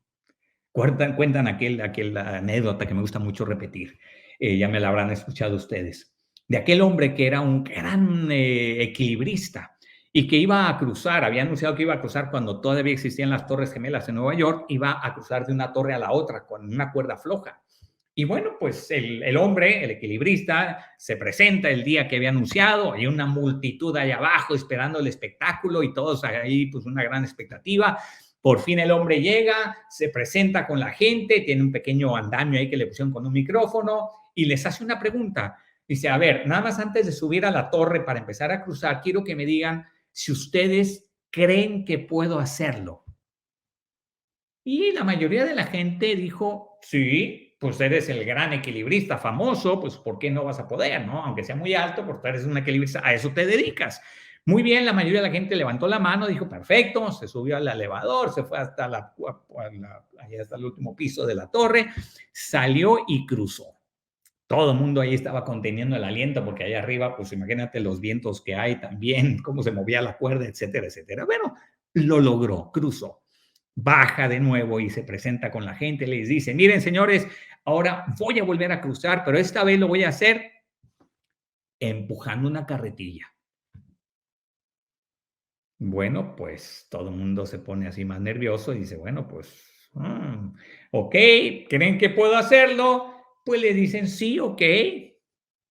Cuentan aquella anécdota que me gusta mucho repetir, ya me la habrán escuchado ustedes, de aquel hombre que era un gran equilibrista y que iba a cruzar, había anunciado que iba a cruzar cuando todavía existían las Torres Gemelas en Nueva York, iba a cruzar de una torre a la otra con una cuerda floja. Y bueno, pues el hombre, el equilibrista, se presenta el día que había anunciado, hay una multitud allá abajo esperando el espectáculo y todos ahí, pues una gran expectativa. Por fin el hombre llega, se presenta con la gente, tiene un pequeño andamio ahí que le pusieron con un micrófono y les hace una pregunta. Dice, a ver, nada más antes de subir a la torre para empezar a cruzar, quiero que me digan si ustedes creen que puedo hacerlo. Y la mayoría de la gente dijo, sí, pues eres el gran equilibrista famoso, pues ¿por qué no vas a poder, no? Aunque sea muy alto, porque eres un equilibrista, a eso te dedicas. Muy bien, la mayoría de la gente levantó la mano, dijo, perfecto, se subió al elevador, se fue hasta hasta el último piso de la torre, salió y cruzó. Todo el mundo ahí estaba conteniendo el aliento porque allá arriba, pues imagínate los vientos que hay también, cómo se movía la cuerda, etcétera, etcétera. Bueno, lo logró, cruzó. Baja de nuevo y se presenta con la gente, les dice, miren señores, ahora voy a volver a cruzar, pero esta vez lo voy a hacer empujando una carretilla. Bueno, pues todo el mundo se pone así más nervioso y dice, bueno, pues, ok, ¿creen que puedo hacerlo? Pues le dicen, sí, ok.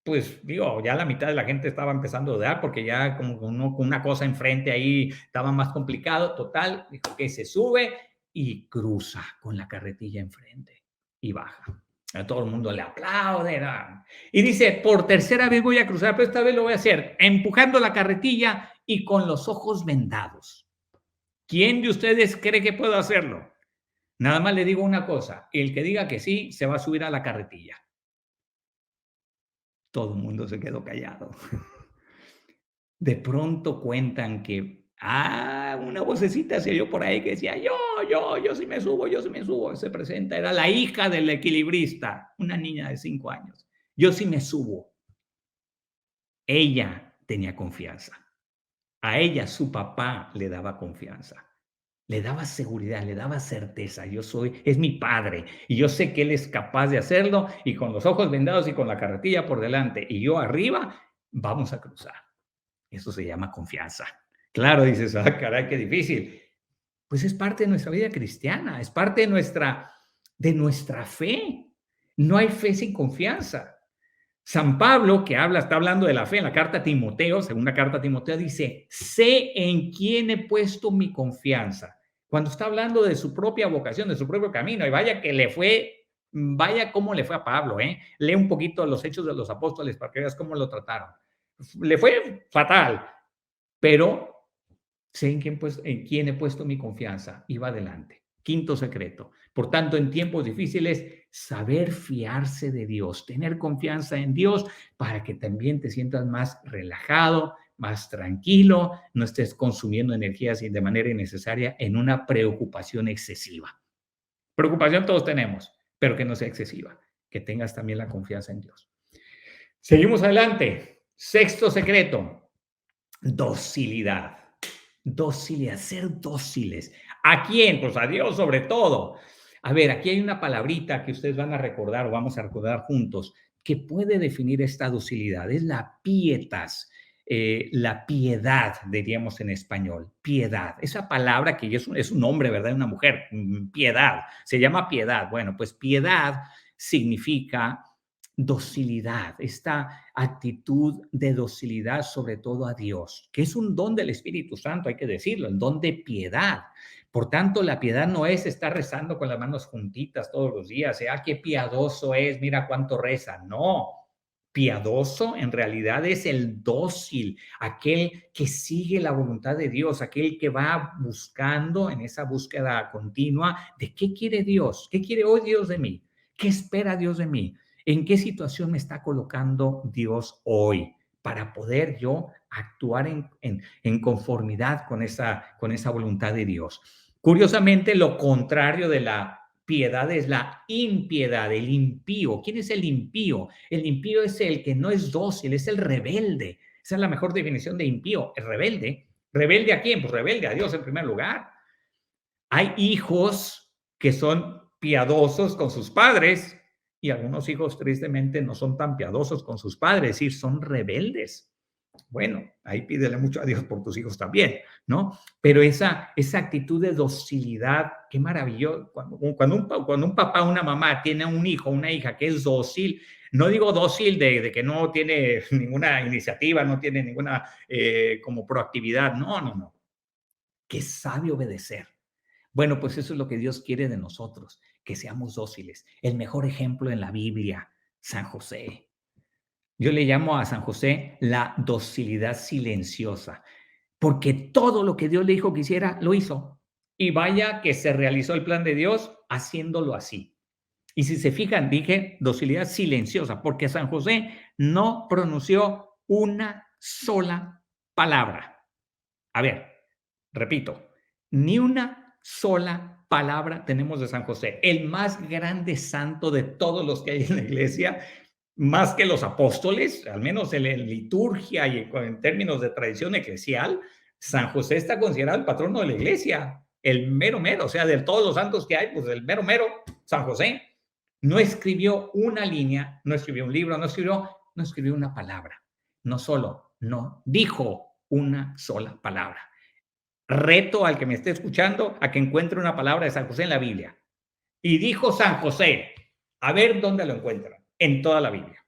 Pues digo, ya la mitad de la gente estaba empezando a dudar porque ya como una cosa enfrente ahí estaba más complicado. Total, dijo que se sube y cruza con la carretilla enfrente y baja. A todo el mundo le aplaude, ¿no? Y dice, por tercera vez voy a cruzar, pero esta vez lo voy a hacer empujando la carretilla y con los ojos vendados. ¿Quién de ustedes cree que puedo hacerlo? Nada más le digo una cosa, el que diga que sí, se va a subir a la carretilla. Todo el mundo se quedó callado. De pronto cuentan que, una vocecita se oyó por ahí que decía, yo sí me subo, yo sí me subo. Se presenta, era la hija del equilibrista, una niña de 5 años. Yo sí me subo. Ella tenía confianza. A ella su papá le daba confianza. Le daba seguridad, le daba certeza. Es mi padre y yo sé que él es capaz de hacerlo y con los ojos vendados y con la carretilla por delante y yo arriba, vamos a cruzar. Eso se llama confianza. Claro, dices, caray, qué difícil. Pues es parte de nuestra vida cristiana, es parte de nuestra fe. No hay fe sin confianza. San Pablo, que está hablando de la fe en la carta a Timoteo, segunda carta a Timoteo, dice, sé en quién he puesto mi confianza. Cuando está hablando de su propia vocación, de su propio camino, y vaya cómo le fue a Pablo, ¿eh? Lee un poquito los Hechos de los Apóstoles para que veas cómo lo trataron. Le fue fatal, pero sé en quién he puesto mi confianza y va adelante. Quinto secreto. Por tanto, en tiempos difíciles, saber fiarse de Dios, tener confianza en Dios para que también te sientas más relajado, más tranquilo, no estés consumiendo energías de manera innecesaria en una preocupación excesiva. Preocupación todos tenemos, pero que no sea excesiva, que tengas también la confianza en Dios. Seguimos adelante. Sexto secreto, docilidad. Docilidad, ser dóciles. ¿A quién? Pues a Dios sobre todo. A ver, aquí hay una palabrita que ustedes van a recordar o vamos a recordar juntos que puede definir esta docilidad. Es la pietas, la piedad, diríamos en español. Piedad. Esa palabra que es un nombre, ¿verdad? Una mujer. Piedad. Se llama piedad. Bueno, pues piedad significa docilidad, esta actitud de docilidad sobre todo a Dios, que es un don del Espíritu Santo, hay que decirlo, el don de piedad. Por tanto, la piedad no es estar rezando con las manos juntitas todos los días, qué piadoso es, mira cuánto reza. No, piadoso en realidad es el dócil, aquel que sigue la voluntad de Dios, aquel que va buscando en esa búsqueda continua de qué quiere Dios, qué quiere hoy Dios de mí, qué espera Dios de mí. ¿En qué situación me está colocando Dios hoy para poder yo actuar en conformidad con esa voluntad de Dios? Curiosamente, lo contrario de la piedad es la impiedad, el impío. ¿Quién es el impío? El impío es el que no es dócil, es el rebelde. Esa es la mejor definición de impío, el rebelde. ¿Rebelde a quién? Pues rebelde a Dios en primer lugar. Hay hijos que son piadosos con sus padres, y algunos hijos tristemente no son tan piadosos con sus padres, es decir, son rebeldes. Bueno, ahí pídele mucho a Dios por tus hijos también, ¿no? Pero esa actitud de docilidad, qué maravilloso. Cuando un papá o una mamá tiene un hijo, una hija que es dócil, no digo dócil de que no tiene ninguna iniciativa, no tiene ninguna como proactividad, no, que sabe obedecer. Bueno, pues eso es lo que Dios quiere de nosotros, que seamos dóciles. El mejor ejemplo en la Biblia, San José. Yo le llamo a San José la docilidad silenciosa, porque todo lo que Dios le dijo que hiciera, lo hizo. Y vaya que se realizó el plan de Dios haciéndolo así. Y si se fijan, dije docilidad silenciosa, porque San José no pronunció una sola palabra. A ver, repito, ni una sola palabra tenemos de San José, el más grande santo de todos los que hay en la iglesia, más que los apóstoles, al menos en liturgia y en términos de tradición eclesial. San José está considerado el patrono de la iglesia, el mero mero, o sea, de todos los santos que hay, pues el mero mero, San José. No escribió una línea, no escribió un libro, no escribió una palabra, no dijo una sola palabra. Reto al que me esté escuchando a que encuentre una palabra de San José en la Biblia. Y dijo San José, a ver dónde lo encuentran, en toda la Biblia.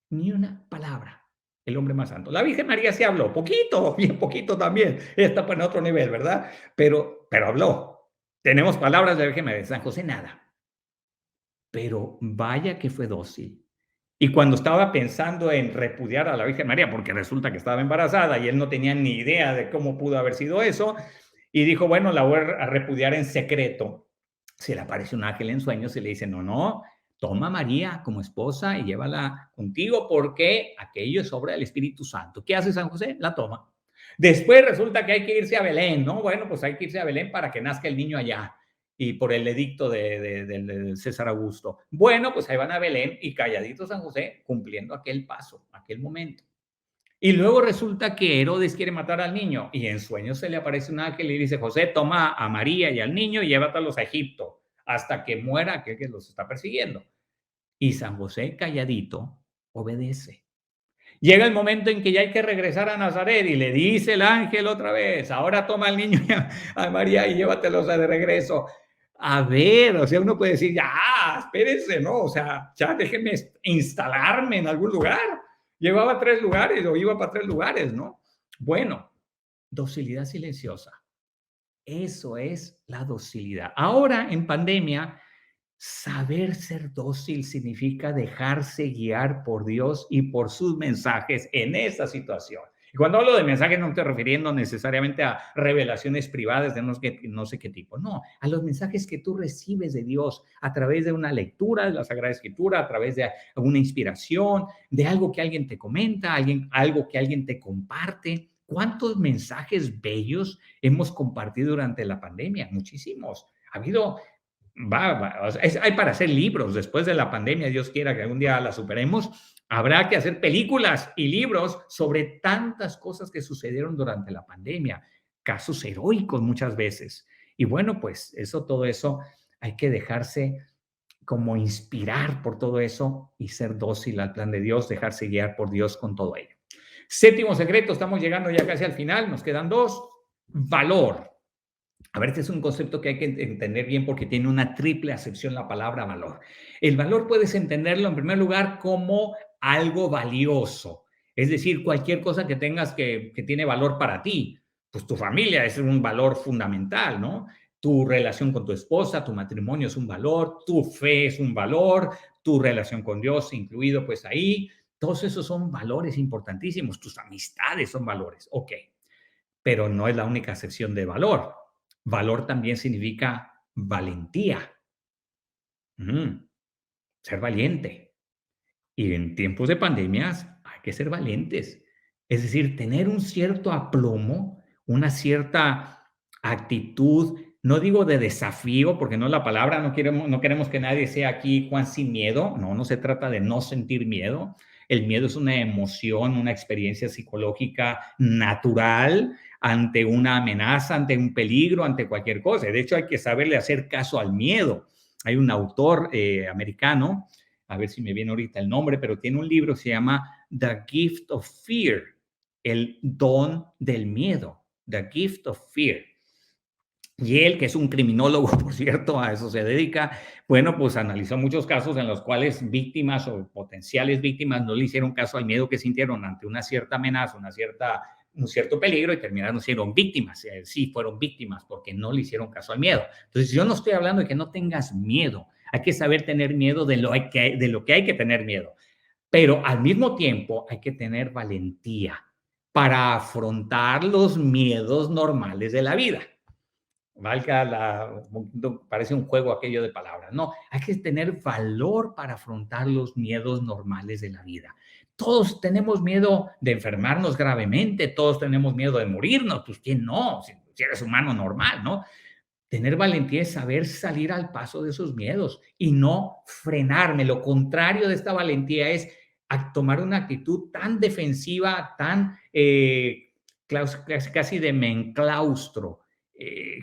Ni una palabra, el hombre más santo. La Virgen María sí habló, poquito, bien poquito también, está en otro nivel, ¿verdad? Pero habló. Tenemos palabras de la Virgen María, San José nada. pero vaya que fue dócil. Y cuando estaba pensando en repudiar a la Virgen María, porque resulta que estaba embarazada y él no tenía ni idea de cómo pudo haber sido eso, y dijo, bueno, la voy a repudiar en secreto. Se le aparece un ángel en sueños y le dice, no, no, toma a María como esposa y llévala contigo porque aquello es obra del Espíritu Santo. ¿Qué hace San José? La toma. Después resulta que hay que irse a Belén, ¿no? Bueno, pues hay que irse a Belén para que nazca el niño allá y por el edicto de César Augusto. Bueno, pues ahí van a Belén y calladito San José cumpliendo aquel paso, aquel momento. Y luego resulta que Herodes quiere matar al niño y en sueños se le aparece un ángel y le dice, José, toma a María y al niño y llévatelos a Egipto hasta que muera aquel que los está persiguiendo. Y San José calladito obedece. Llega el momento en que ya hay que regresar a Nazaret y le dice el ángel otra vez, ahora toma al niño y a María y llévatelos de regreso. A ver, o sea, uno puede decir, ya, espérense, ¿no? O sea, ya déjenme instalarme en algún lugar. Llevaba 3 lugares o iba para 3 lugares, ¿no? Bueno, docilidad silenciosa. Eso es la docilidad. Ahora, en pandemia, saber ser dócil significa dejarse guiar por Dios y por sus mensajes en esta situación. Y cuando hablo de mensajes no estoy refiriendo necesariamente a revelaciones privadas de no sé qué tipo, no, a los mensajes que tú recibes de Dios a través de una lectura de la Sagrada Escritura, a través de una inspiración, de algo que alguien te comenta, algo que alguien te comparte. ¿Cuántos mensajes bellos hemos compartido durante la pandemia? Muchísimos. Ha habido o sea, hay para hacer libros después de la pandemia, Dios quiera que algún día la superemos, habrá que hacer películas y libros sobre tantas cosas que sucedieron durante la pandemia, casos heroicos muchas veces. Y bueno, pues todo eso hay que dejarse como inspirar por todo eso y ser dócil al plan de Dios, dejarse guiar por Dios con todo ello. Séptimo secreto, estamos llegando ya casi al final, nos quedan 2, valor. A ver, este es un concepto que hay que entender bien porque tiene una triple acepción la palabra valor. El valor puedes entenderlo en primer lugar como algo valioso, es decir, cualquier cosa que tengas que tiene valor para ti. Pues tu familia es un valor fundamental, ¿no? Tu relación con tu esposa, tu matrimonio es un valor, tu fe es un valor, tu relación con Dios incluido pues ahí. Todos esos son valores importantísimos, tus amistades son valores, ok, pero no es la única acepción de valor. Valor también significa valentía, ser valiente. Y en tiempos de pandemias hay que ser valientes. Es decir, tener un cierto aplomo, una cierta actitud, no digo de desafío, porque no es la palabra, no queremos que nadie sea aquí Juan sin miedo, no se trata de no sentir miedo. El miedo es una emoción, una experiencia psicológica natural ante una amenaza, ante un peligro, ante cualquier cosa. De hecho, hay que saberle hacer caso al miedo. Hay un autor americano, a ver si me viene ahorita el nombre, pero tiene un libro que se llama The Gift of Fear, el don del miedo, The Gift of Fear. Y él, que es un criminólogo, por cierto, a eso se dedica, bueno, pues analizó muchos casos en los cuales víctimas o potenciales víctimas no le hicieron caso al miedo que sintieron ante una cierta amenaza, un cierto peligro y terminaron siendo víctimas. Sí, fueron víctimas porque no le hicieron caso al miedo. Entonces, yo no estoy hablando de que no tengas miedo. Hay que saber tener miedo de lo que hay que tener miedo. Pero al mismo tiempo hay que tener valentía para afrontar los miedos normales de la vida. Parece un juego aquello de palabras. No, hay que tener valor para afrontar los miedos normales de la vida. Todos tenemos miedo de enfermarnos gravemente, todos tenemos miedo de morirnos, pues ¿quién no? Si eres humano normal, ¿no? Tener valentía es saber salir al paso de esos miedos y no frenarme. Lo contrario de esta valentía es tomar una actitud tan defensiva, tan casi de me enclaustro.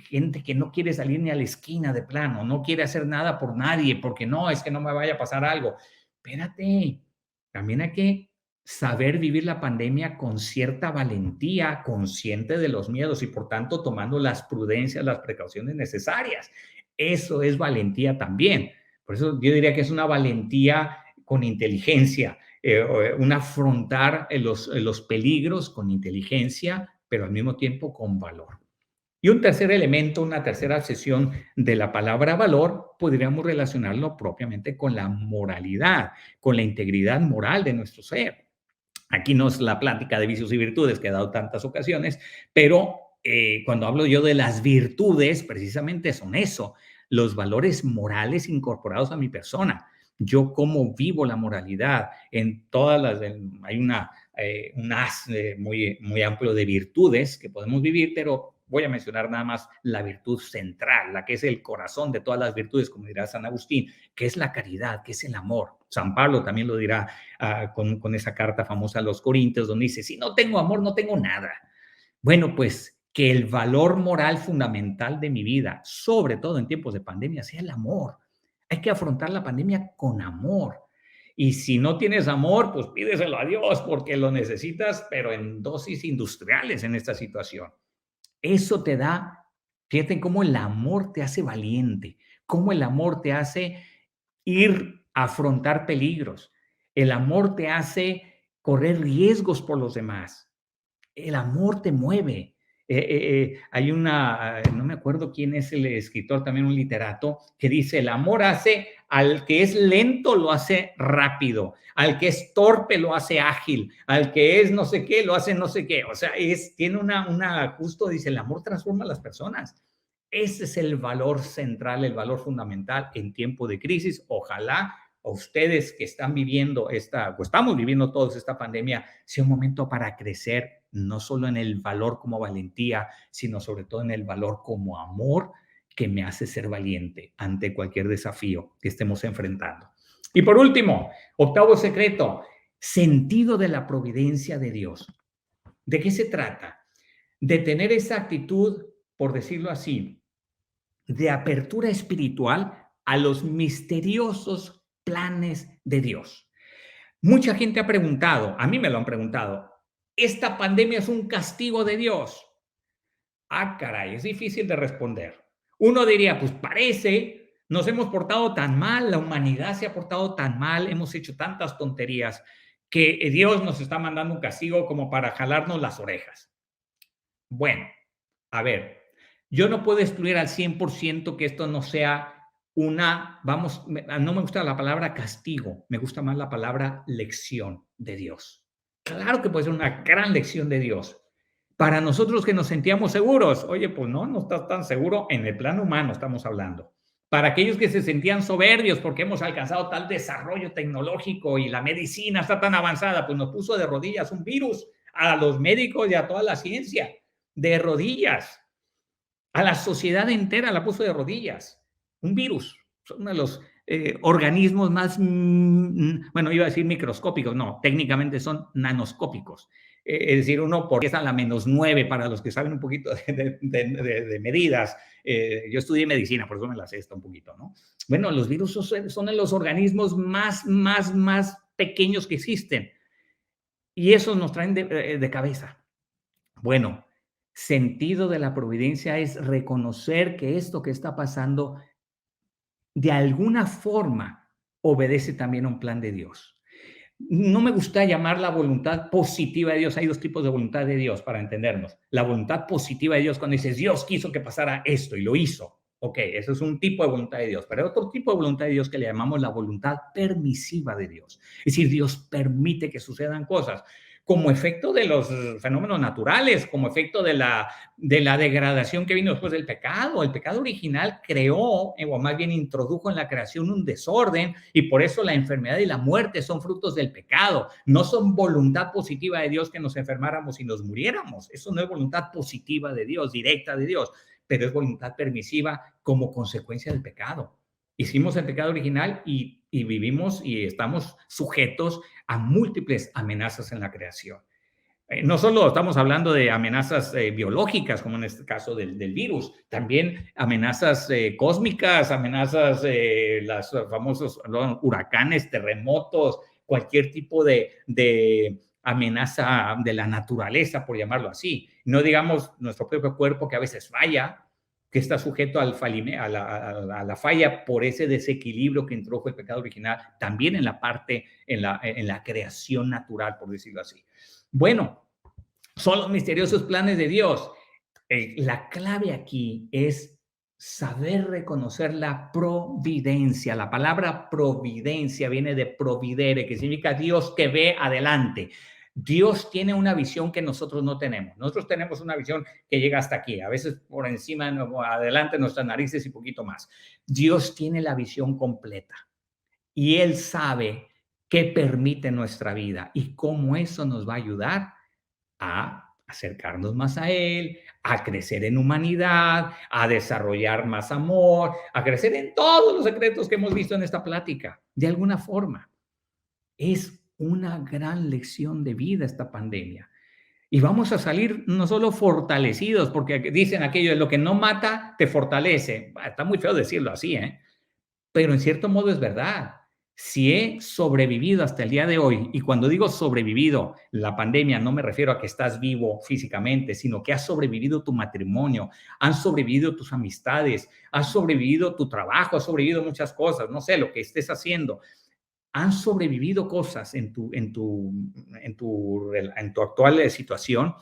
Gente que no quiere salir ni a la esquina de plano, no quiere hacer nada por nadie, porque no, es que no me vaya a pasar algo. Espérate, también hay que saber vivir la pandemia con cierta valentía, consciente de los miedos y por tanto tomando las prudencias, las precauciones necesarias. Eso es valentía también. Por eso yo diría que es una valentía con inteligencia, un afrontar los peligros con inteligencia, pero al mismo tiempo con valor. Y un tercer elemento, una tercera sesión de la palabra valor, podríamos relacionarlo propiamente con la moralidad, con la integridad moral de nuestro ser. Aquí no es la plática de vicios y virtudes que he dado tantas ocasiones, pero cuando hablo yo de las virtudes, precisamente son eso, los valores morales incorporados a mi persona. Yo cómo vivo la moralidad en todas las... Hay un haz muy amplio de virtudes que podemos vivir, pero voy a mencionar nada más la virtud central, la que es el corazón de todas las virtudes, como dirá San Agustín, que es la caridad, que es el amor. San Pablo también lo dirá con esa carta famosa a los Corintios, donde dice, si no tengo amor, no tengo nada. Bueno, pues que el valor moral fundamental de mi vida, sobre todo en tiempos de pandemia, sea el amor. Hay que afrontar la pandemia con amor. Y si no tienes amor, pues pídeselo a Dios porque lo necesitas, pero en dosis industriales en esta situación. Eso te da, fíjate cómo el amor te hace valiente, cómo el amor te hace ir a afrontar peligros. El amor te hace correr riesgos por los demás. El amor te mueve. Hay no me acuerdo quién es el escritor, también un literato, que dice, el amor hace al que es lento, lo hace rápido, al que es torpe, lo hace ágil, al que es no sé qué, lo hace no sé qué. O sea, tiene justo dice, el amor transforma a las personas. Ese es el valor central, el valor fundamental en tiempo de crisis. Ojalá a ustedes que están viviendo estamos viviendo todos esta pandemia, sea un momento para crecer, no solo en el valor como valentía, sino sobre todo en el valor como amor que me hace ser valiente ante cualquier desafío que estemos enfrentando. Y por último, octavo secreto, sentido de la providencia de Dios. ¿De qué se trata? De tener esa actitud, por decirlo así, de apertura espiritual a los misteriosos planes de Dios. Mucha gente ha preguntado, a mí me lo han preguntado, ¿esta pandemia es un castigo de Dios? Ah, caray, es difícil de responder. Uno diría, pues parece, nos hemos portado tan mal, la humanidad se ha portado tan mal, hemos hecho tantas tonterías, que Dios nos está mandando un castigo como para jalarnos las orejas. Bueno, a ver, yo no puedo excluir al 100% que esto no sea no me gusta la palabra castigo, me gusta más la palabra lección de Dios. Claro que puede ser una gran lección de Dios. Para nosotros que nos sentíamos seguros, oye, pues no estás tan seguro en el plano humano, estamos hablando. Para aquellos que se sentían soberbios porque hemos alcanzado tal desarrollo tecnológico y la medicina está tan avanzada, pues nos puso de rodillas un virus a los médicos y a toda la ciencia, de rodillas. A la sociedad entera la puso de rodillas. Un virus, son uno de los organismos más, bueno, iba a decir microscópicos, no, técnicamente son nanoscópicos. Es decir, uno porque es a la -9 para los que saben un poquito de medidas. Yo estudié medicina, por eso me la sé esta un poquito, ¿no? Bueno, los virus son los organismos más pequeños que existen. Y esos nos traen de cabeza. Bueno, sentido de la providencia es reconocer que esto que está pasando de alguna forma obedece también a un plan de Dios. No me gusta llamar la voluntad positiva de Dios. Hay dos tipos de voluntad de Dios para entendernos. La voluntad positiva de Dios cuando dices Dios quiso que pasara esto y lo hizo. Ok, eso es un tipo de voluntad de Dios. Pero hay otro tipo de voluntad de Dios que le llamamos la voluntad permisiva de Dios. Es decir, Dios permite que sucedan cosas como efecto de los fenómenos naturales, como efecto de la degradación que vino después del pecado. El pecado original creó, o más bien introdujo en la creación un desorden, y por eso la enfermedad y la muerte son frutos del pecado. No son voluntad positiva de Dios que nos enfermáramos y nos muriéramos. Eso no es voluntad positiva de Dios, directa de Dios, pero es voluntad permisiva como consecuencia del pecado. Hicimos el pecado original y vivimos y estamos sujetos a múltiples amenazas en la creación. No solo estamos hablando de amenazas biológicas, como en este caso del virus, también amenazas cósmicas, amenazas, los famosos huracanes, terremotos, cualquier tipo de amenaza de la naturaleza, por llamarlo así. No digamos nuestro propio cuerpo que a veces falla, que está sujeto a la falla por ese desequilibrio que introdujo el pecado original, también en la parte, en la creación natural, por decirlo así. Bueno, son los misteriosos planes de Dios. la clave aquí es saber reconocer la providencia. La palabra providencia viene de providere, que significa Dios que ve adelante. Dios tiene una visión que nosotros no tenemos. Nosotros tenemos una visión que llega hasta aquí, a veces por encima, adelante de nuestras narices y poquito más. Dios tiene la visión completa y Él sabe qué permite nuestra vida y cómo eso nos va a ayudar a acercarnos más a Él, a crecer en humanidad, a desarrollar más amor, a crecer en todos los secretos que hemos visto en esta plática. De alguna forma, es una gran lección de vida esta pandemia. Y vamos a salir no solo fortalecidos, porque dicen aquello de lo que no mata, te fortalece. Está muy feo decirlo así, ¿eh? Pero en cierto modo es verdad. Si he sobrevivido hasta el día de hoy, y cuando digo sobrevivido, la pandemia no me refiero a que estás vivo físicamente, sino que has sobrevivido tu matrimonio, han sobrevivido tus amistades, has sobrevivido tu trabajo, has sobrevivido muchas cosas, no sé, lo que estés haciendo. Han sobrevivido cosas en tu actual situación,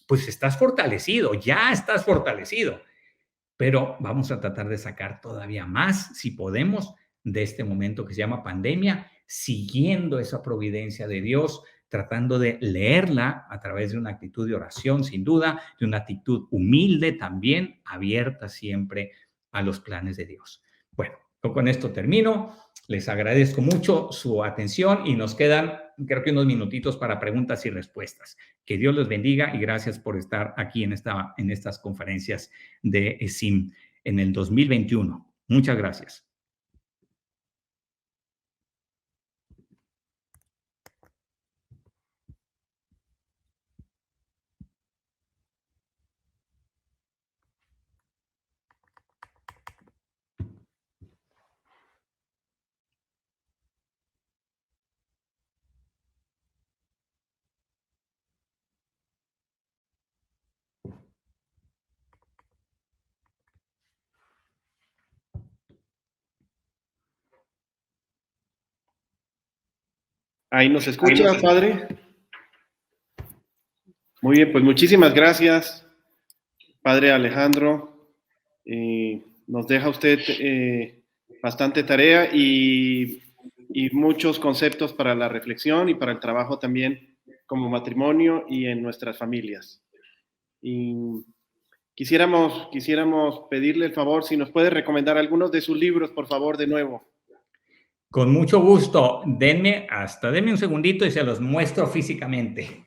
pues estás fortalecido, ya estás fortalecido. Pero vamos a tratar de sacar todavía más, si podemos, de este momento que se llama pandemia, siguiendo esa providencia de Dios, tratando de leerla a través de una actitud de oración, sin duda, de una actitud humilde también, abierta siempre a los planes de Dios. Bueno, con esto termino. Les agradezco mucho su atención y nos quedan, creo que unos minutitos para preguntas y respuestas. Que Dios los bendiga y gracias por estar aquí en estas conferencias de ESIM en el 2021. Muchas gracias. Ahí nos escucha, padre. Muy bien, pues muchísimas gracias, padre Alejandro. Nos deja usted bastante tarea y muchos conceptos para la reflexión y para el trabajo también como matrimonio y en nuestras familias. Y quisiéramos pedirle el favor si nos puede recomendar algunos de sus libros, por favor, de nuevo. Con mucho gusto. Denme un segundito y se los muestro físicamente.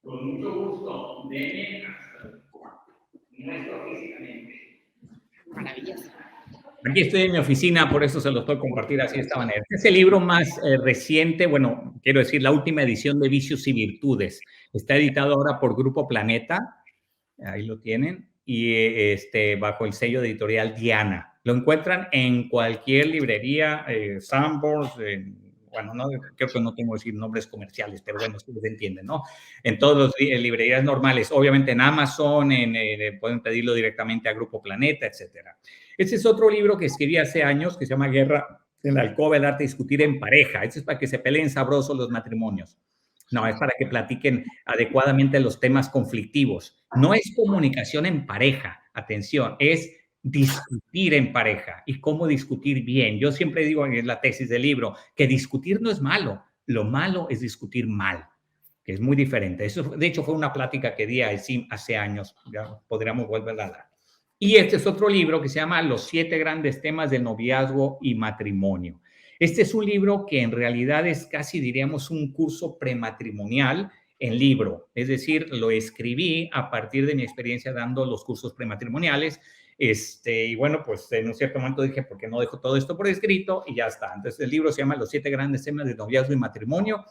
Con mucho gusto. Muestro físicamente. Maravilloso. Aquí estoy en mi oficina, por eso se los puedo compartir así de esta manera. Este es el libro más reciente, bueno, quiero decir, la última edición de Vicios y Virtudes. Está editado ahora por Grupo Planeta, ahí lo tienen, y bajo el sello de editorial Diana. Lo encuentran en cualquier librería, Sanborns, bueno, no, creo que no tengo que decir nombres comerciales, pero bueno, ustedes entienden, ¿no? En todas las librerías normales, obviamente en Amazon, pueden pedirlo directamente a Grupo Planeta, etcétera. Este es otro libro que escribí hace años que se llama Guerra en la alcoba, el arte de discutir en pareja. Este es para que se peleen sabrosos los matrimonios. No, es para que platiquen adecuadamente los temas conflictivos. No es comunicación en pareja, atención, es discutir en pareja y cómo discutir bien. Yo siempre digo en la tesis del libro que discutir no es malo, lo malo es discutir mal, que es muy diferente. Eso, de hecho, fue una plática que di a ESIM hace años, ya podríamos volverla a dar. Y este es otro libro que se llama Los 7 grandes temas del noviazgo y matrimonio. Este es un libro que en realidad es casi, diríamos, un curso prematrimonial en libro. Es decir, lo escribí a partir de mi experiencia dando los cursos prematrimoniales. Y bueno, pues en un cierto momento dije, ¿por qué no dejo todo esto por escrito? Y ya está. Entonces el libro se llama Los 7 grandes temas del noviazgo y matrimonio.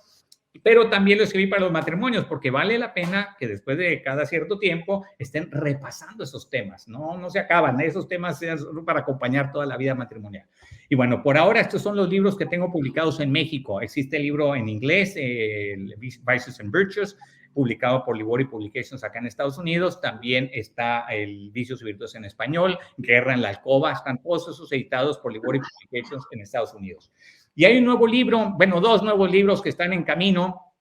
Pero también lo escribí para los matrimonios porque vale la pena que después de cada cierto tiempo estén repasando esos temas. No se acaban, esos temas son para acompañar toda la vida matrimonial. Y bueno, por ahora estos son los libros que tengo publicados en México. Existe el libro en inglés, Vices and Virtues, publicado por Libori Publications acá en Estados Unidos. También está el Vicios y Virtudes en español, Guerra en la alcoba. Están todos esos editados por Libori Publications en Estados Unidos. Y hay un nuevo libro, bueno, 2 nuevos libros que están en camino.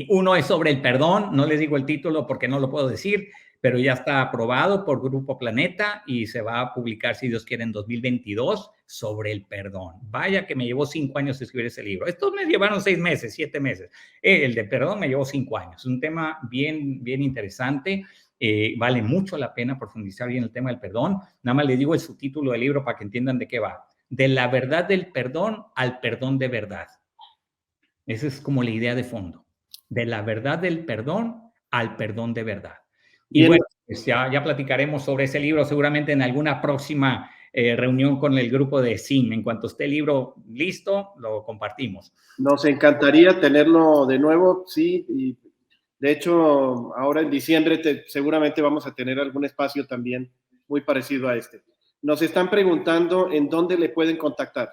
Uno es sobre el perdón, no les digo el título porque no lo puedo decir, pero ya está aprobado por Grupo Planeta y se va a publicar, si Dios quiere, en 2022 sobre el perdón. Vaya que me llevó 5 años escribir ese libro. Estos me llevaron 6 meses, 7 meses. El de perdón me llevó 5 años. Es un tema bien, bien interesante. Vale mucho la pena profundizar bien el tema del perdón. Nada más les digo el subtítulo del libro para que entiendan de qué va. De la verdad del perdón al perdón de verdad. Esa es como la idea de fondo. De la verdad del perdón al perdón de verdad. Y Bien, bueno, pues ya platicaremos sobre ese libro seguramente en alguna próxima reunión con el grupo de SIM. En cuanto esté el libro listo, lo compartimos. nos encantaría tenerlo de nuevo, sí, y de hecho, ahora en diciembre seguramente vamos a tener algún espacio también muy parecido a este. Nos están preguntando en dónde le pueden contactar.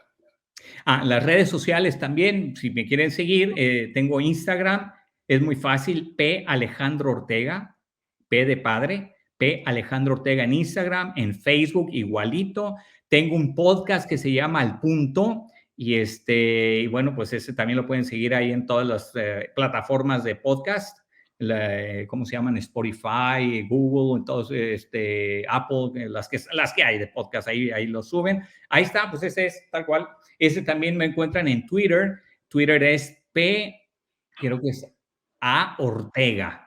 Las redes sociales también, si me quieren seguir, tengo Instagram, es muy fácil, P. Alejandro Ortega, P de padre, P. Alejandro Ortega en Instagram, en Facebook igualito. Tengo un podcast que se llama Al Punto y bueno, pues ese también lo pueden seguir ahí en todas las plataformas de podcast. ¿Cómo se llaman? Spotify, Google, entonces, Apple, las que hay de podcast, ahí lo suben. Ahí está, pues ese es tal cual. Ese también me encuentran en Twitter. Twitter es creo que es A Ortega.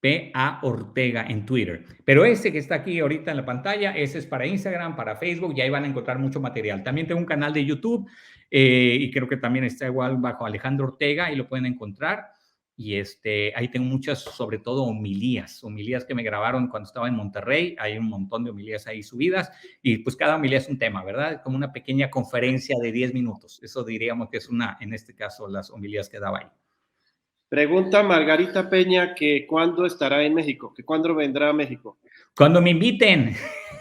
P.A. Ortega en Twitter. Pero ese que está aquí ahorita en la pantalla, ese es para Instagram, para Facebook, y ahí van a encontrar mucho material. También tengo un canal de YouTube y creo que también está igual bajo Alejandro Ortega y lo pueden encontrar. Y ahí tengo muchas, sobre todo homilías que me grabaron cuando estaba en Monterrey. Hay un montón de homilías ahí subidas y pues cada homilía es un tema, ¿verdad? Como una pequeña conferencia de 10 minutos. Eso diríamos que es en este caso, las homilías que daba ahí. Pregunta Margarita Peña que cuándo estará en México, que cuándo vendrá a México. Cuando me inviten,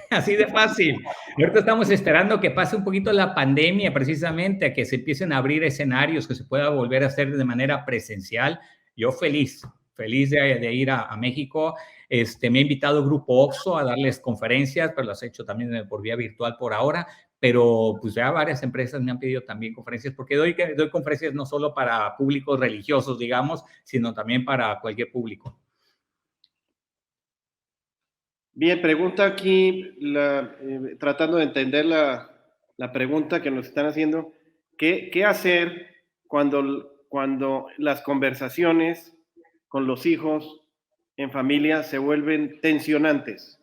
así de fácil. Ahorita estamos esperando que pase un poquito la pandemia, precisamente, a que se empiecen a abrir escenarios, que se pueda volver a hacer de manera presencial. Yo feliz de ir a México. Me ha invitado Grupo Oxxo a darles conferencias, pero las he hecho también por vía virtual por ahora. Pero pues ya varias empresas me han pedido también conferencias, porque doy conferencias no solo para públicos religiosos, digamos, sino también para cualquier público. Bien, pregunta aquí, tratando de entender la pregunta que nos están haciendo, ¿qué hacer cuando las conversaciones con los hijos en familia se vuelven tensionantes?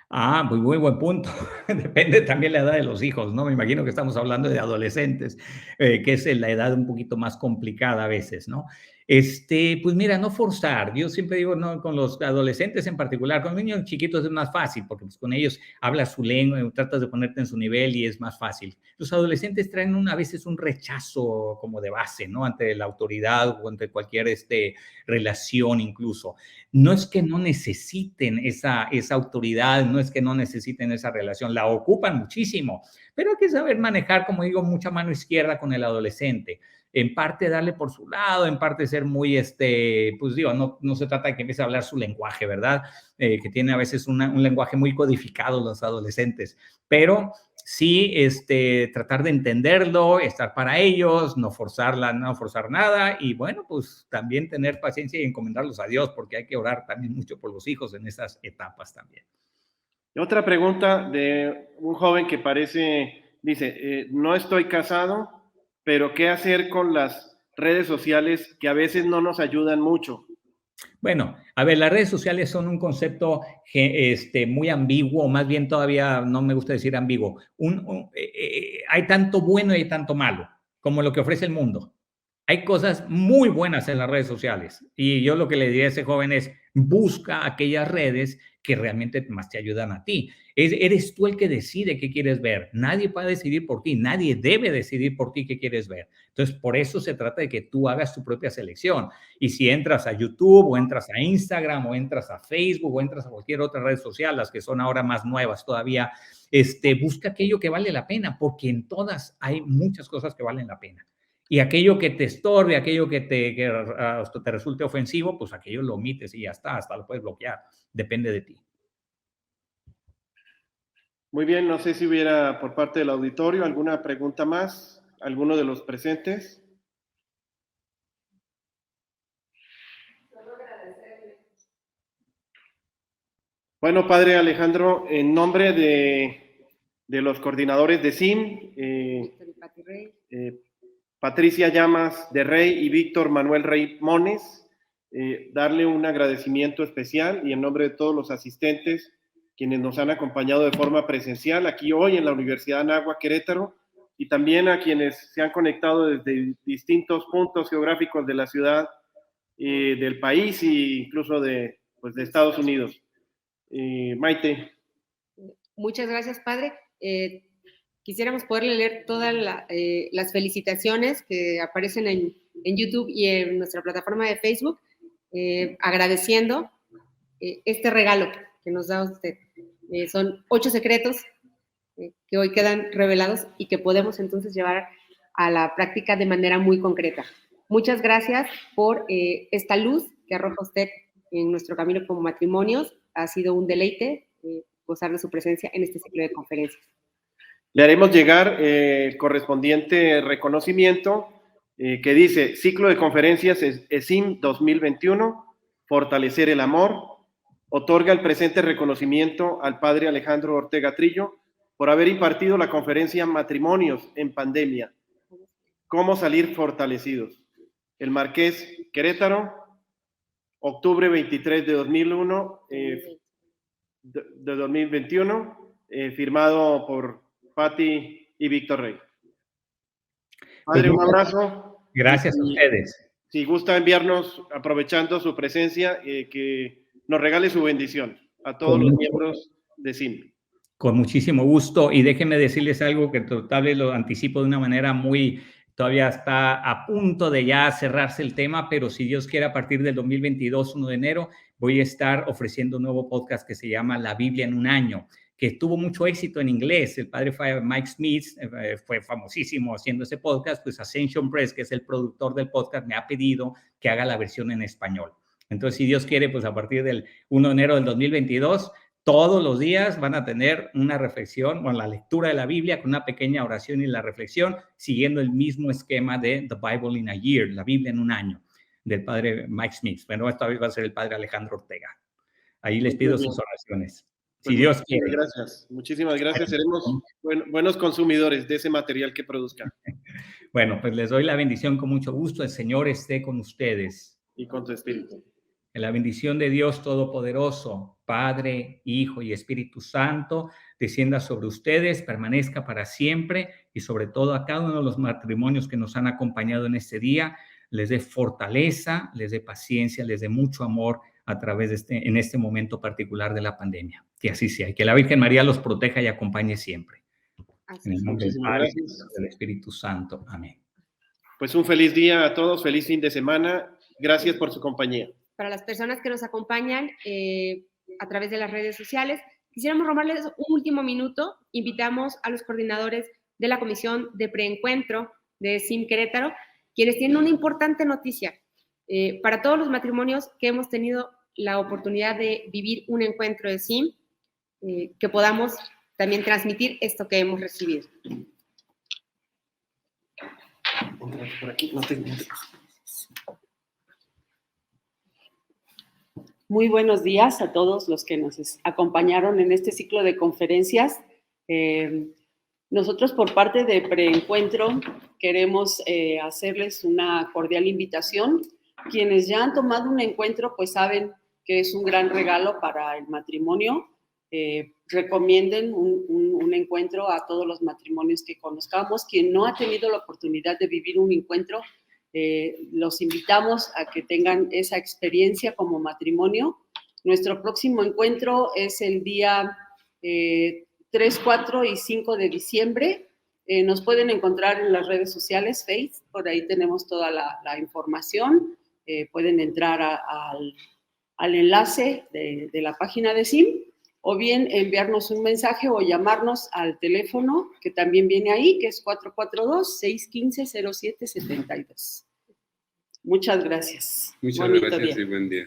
Pues muy buen punto. Depende también la edad de los hijos, ¿no? Me imagino que estamos hablando de adolescentes, que es la edad un poquito más complicada a veces, ¿no? Pues mira, no forzar. Yo siempre digo, no, con los adolescentes en particular, con los niños chiquitos es más fácil, porque pues, con ellos hablas su lengua, tratas de ponerte en su nivel y es más fácil. Los adolescentes traen a veces un rechazo como de base, ¿no? Ante la autoridad o ante cualquier relación incluso. No es que no necesiten esa autoridad, no es que no necesiten esa relación, la ocupan muchísimo, pero hay que saber manejar, como digo, mucha mano izquierda con el adolescente. En parte darle por su lado, en parte ser muy, pues digo, no se trata de que empiece a hablar su lenguaje, ¿verdad? Que tiene a veces un lenguaje muy codificado los adolescentes, pero sí, tratar de entenderlo, estar para ellos, no forzar nada y bueno, pues también tener paciencia y encomendarlos a Dios, porque hay que orar también mucho por los hijos en esas etapas también. Otra pregunta de un joven que dice, no estoy casado, pero ¿qué hacer con las redes sociales que a veces no nos ayudan mucho? Bueno, a ver, las redes sociales son un concepto muy ambiguo, más bien todavía no me gusta decir ambiguo. Hay tanto bueno y hay tanto malo, como lo que ofrece el mundo. Hay cosas muy buenas en las redes sociales y yo lo que le diría a ese joven es busca aquellas redes que realmente más te ayudan a ti. Eres tú el que decide qué quieres ver. Nadie puede decidir por ti, nadie debe decidir por ti qué quieres ver. Entonces, por eso se trata de que tú hagas tu propia selección. Y si entras a YouTube o entras a Instagram o entras a Facebook o entras a cualquier otra red social, las que son ahora más nuevas todavía, busca aquello que vale la pena, porque en todas hay muchas cosas que valen la pena. Y aquello que te estorbe, aquello que te resulte ofensivo, pues aquello lo omites y ya está, hasta lo puedes bloquear. Depende de ti. Muy bien, no sé si hubiera por parte del auditorio alguna pregunta más, alguno de los presentes. Bueno, padre Alejandro, en nombre de los coordinadores de SIM, Patricia Llamas de Rey y Víctor Manuel Rey Mones, darle un agradecimiento especial y en nombre de todos los asistentes quienes nos han acompañado de forma presencial aquí hoy en la Universidad Anáhuac Querétaro y también a quienes se han conectado desde distintos puntos geográficos de la ciudad, del país e incluso de Estados Unidos. Maite. Muchas gracias, padre. Quisiéramos poderle leer todas las felicitaciones que aparecen en YouTube y en nuestra plataforma de Facebook, agradeciendo este regalo que nos da usted. Son 8 secretos que hoy quedan revelados y que podemos entonces llevar a la práctica de manera muy concreta. Muchas gracias por esta luz que arroja usted en nuestro camino como matrimonios. Ha sido un deleite gozar de su presencia en este ciclo de conferencias. Le haremos llegar el correspondiente reconocimiento que dice Ciclo de Conferencias ESIM 2021, Fortalecer el Amor. Otorga el presente reconocimiento al padre Alejandro Ortega Trillo por haber impartido la conferencia Matrimonios en Pandemia. ¿Cómo salir fortalecidos? El Marqués Querétaro, octubre 23 de 2001, de 2021, firmado por Pati y Víctor Rey. Padre, un abrazo. Gracias a ustedes. Si gusta enviarnos, aprovechando su presencia, que nos regale su bendición a todos los miembros de SIM. Con muchísimo gusto. Y déjenme decirles algo que tal vez lo anticipo de una manera muy... Todavía está a punto de ya cerrarse el tema, pero si Dios quiere, a partir del 2022, 1 de enero, voy a estar ofreciendo un nuevo podcast que se llama La Biblia en un año, que tuvo mucho éxito en inglés. El padre Mike Smith fue famosísimo haciendo ese podcast, pues Ascension Press, que es el productor del podcast, me ha pedido que haga la versión en español. Entonces, si Dios quiere, pues a partir del 1 de enero del 2022, todos los días van a tener una reflexión o la lectura de la Biblia con una pequeña oración y la reflexión, siguiendo el mismo esquema de The Bible in a Year, la Biblia en un año, del padre Mike Smith. Bueno, esta vez va a ser el padre Alejandro Ortega. Ahí les pido sus oraciones. Si Dios quiere. Gracias. Muchísimas gracias. Seremos buenos consumidores de ese material que produzcan. Bueno, pues les doy la bendición con mucho gusto. El Señor esté con ustedes. Y con tu espíritu. En la bendición de Dios Todopoderoso, Padre, Hijo y Espíritu Santo, descienda sobre ustedes, permanezca para siempre y sobre todo a cada uno de los matrimonios que nos han acompañado en este día, les dé fortaleza, les dé paciencia, les dé mucho amor a través de en este momento particular de la pandemia. Que así sea y que la Virgen María los proteja y acompañe siempre. En el nombre del Padre y del Espíritu Santo. Amén. Pues un feliz día a todos, feliz fin de semana. Gracias por su compañía. Para las personas que nos acompañan a través de las redes sociales, quisiéramos robarles un último minuto. Invitamos a los coordinadores de la Comisión de Preencuentro de SIM Querétaro, quienes tienen una importante noticia para todos los matrimonios que hemos tenido la oportunidad de vivir un encuentro de SIM, que podamos también transmitir esto que hemos recibido. Por aquí, no te... Muy buenos días a todos los que nos acompañaron en este ciclo de conferencias. Nosotros, por parte de Preencuentro, queremos hacerles una cordial invitación. Quienes ya han tomado un encuentro, pues saben que es un gran regalo para el matrimonio. Recomienden un encuentro a todos los matrimonios que conozcamos. Quien no ha tenido la oportunidad de vivir un encuentro, los invitamos a que tengan esa experiencia como matrimonio. Nuestro próximo encuentro es el día 3, 4 y 5 de diciembre. Nos pueden encontrar en las redes sociales, Facebook, por ahí tenemos toda la información. Pueden entrar al enlace de la página de SIM, o bien enviarnos un mensaje o llamarnos al teléfono que también viene ahí, que es 442-615-0772. Muchas gracias. Muchas gracias y buen día.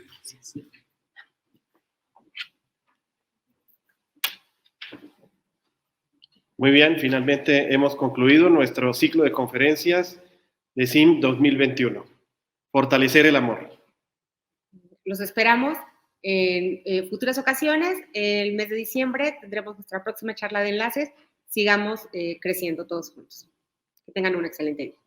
Muy bien, finalmente hemos concluido nuestro ciclo de conferencias de SIM 2021. Fortalecer el amor. Los esperamos en futuras ocasiones. El mes de diciembre tendremos nuestra próxima charla de enlaces. Sigamos creciendo todos juntos. Que tengan un excelente día.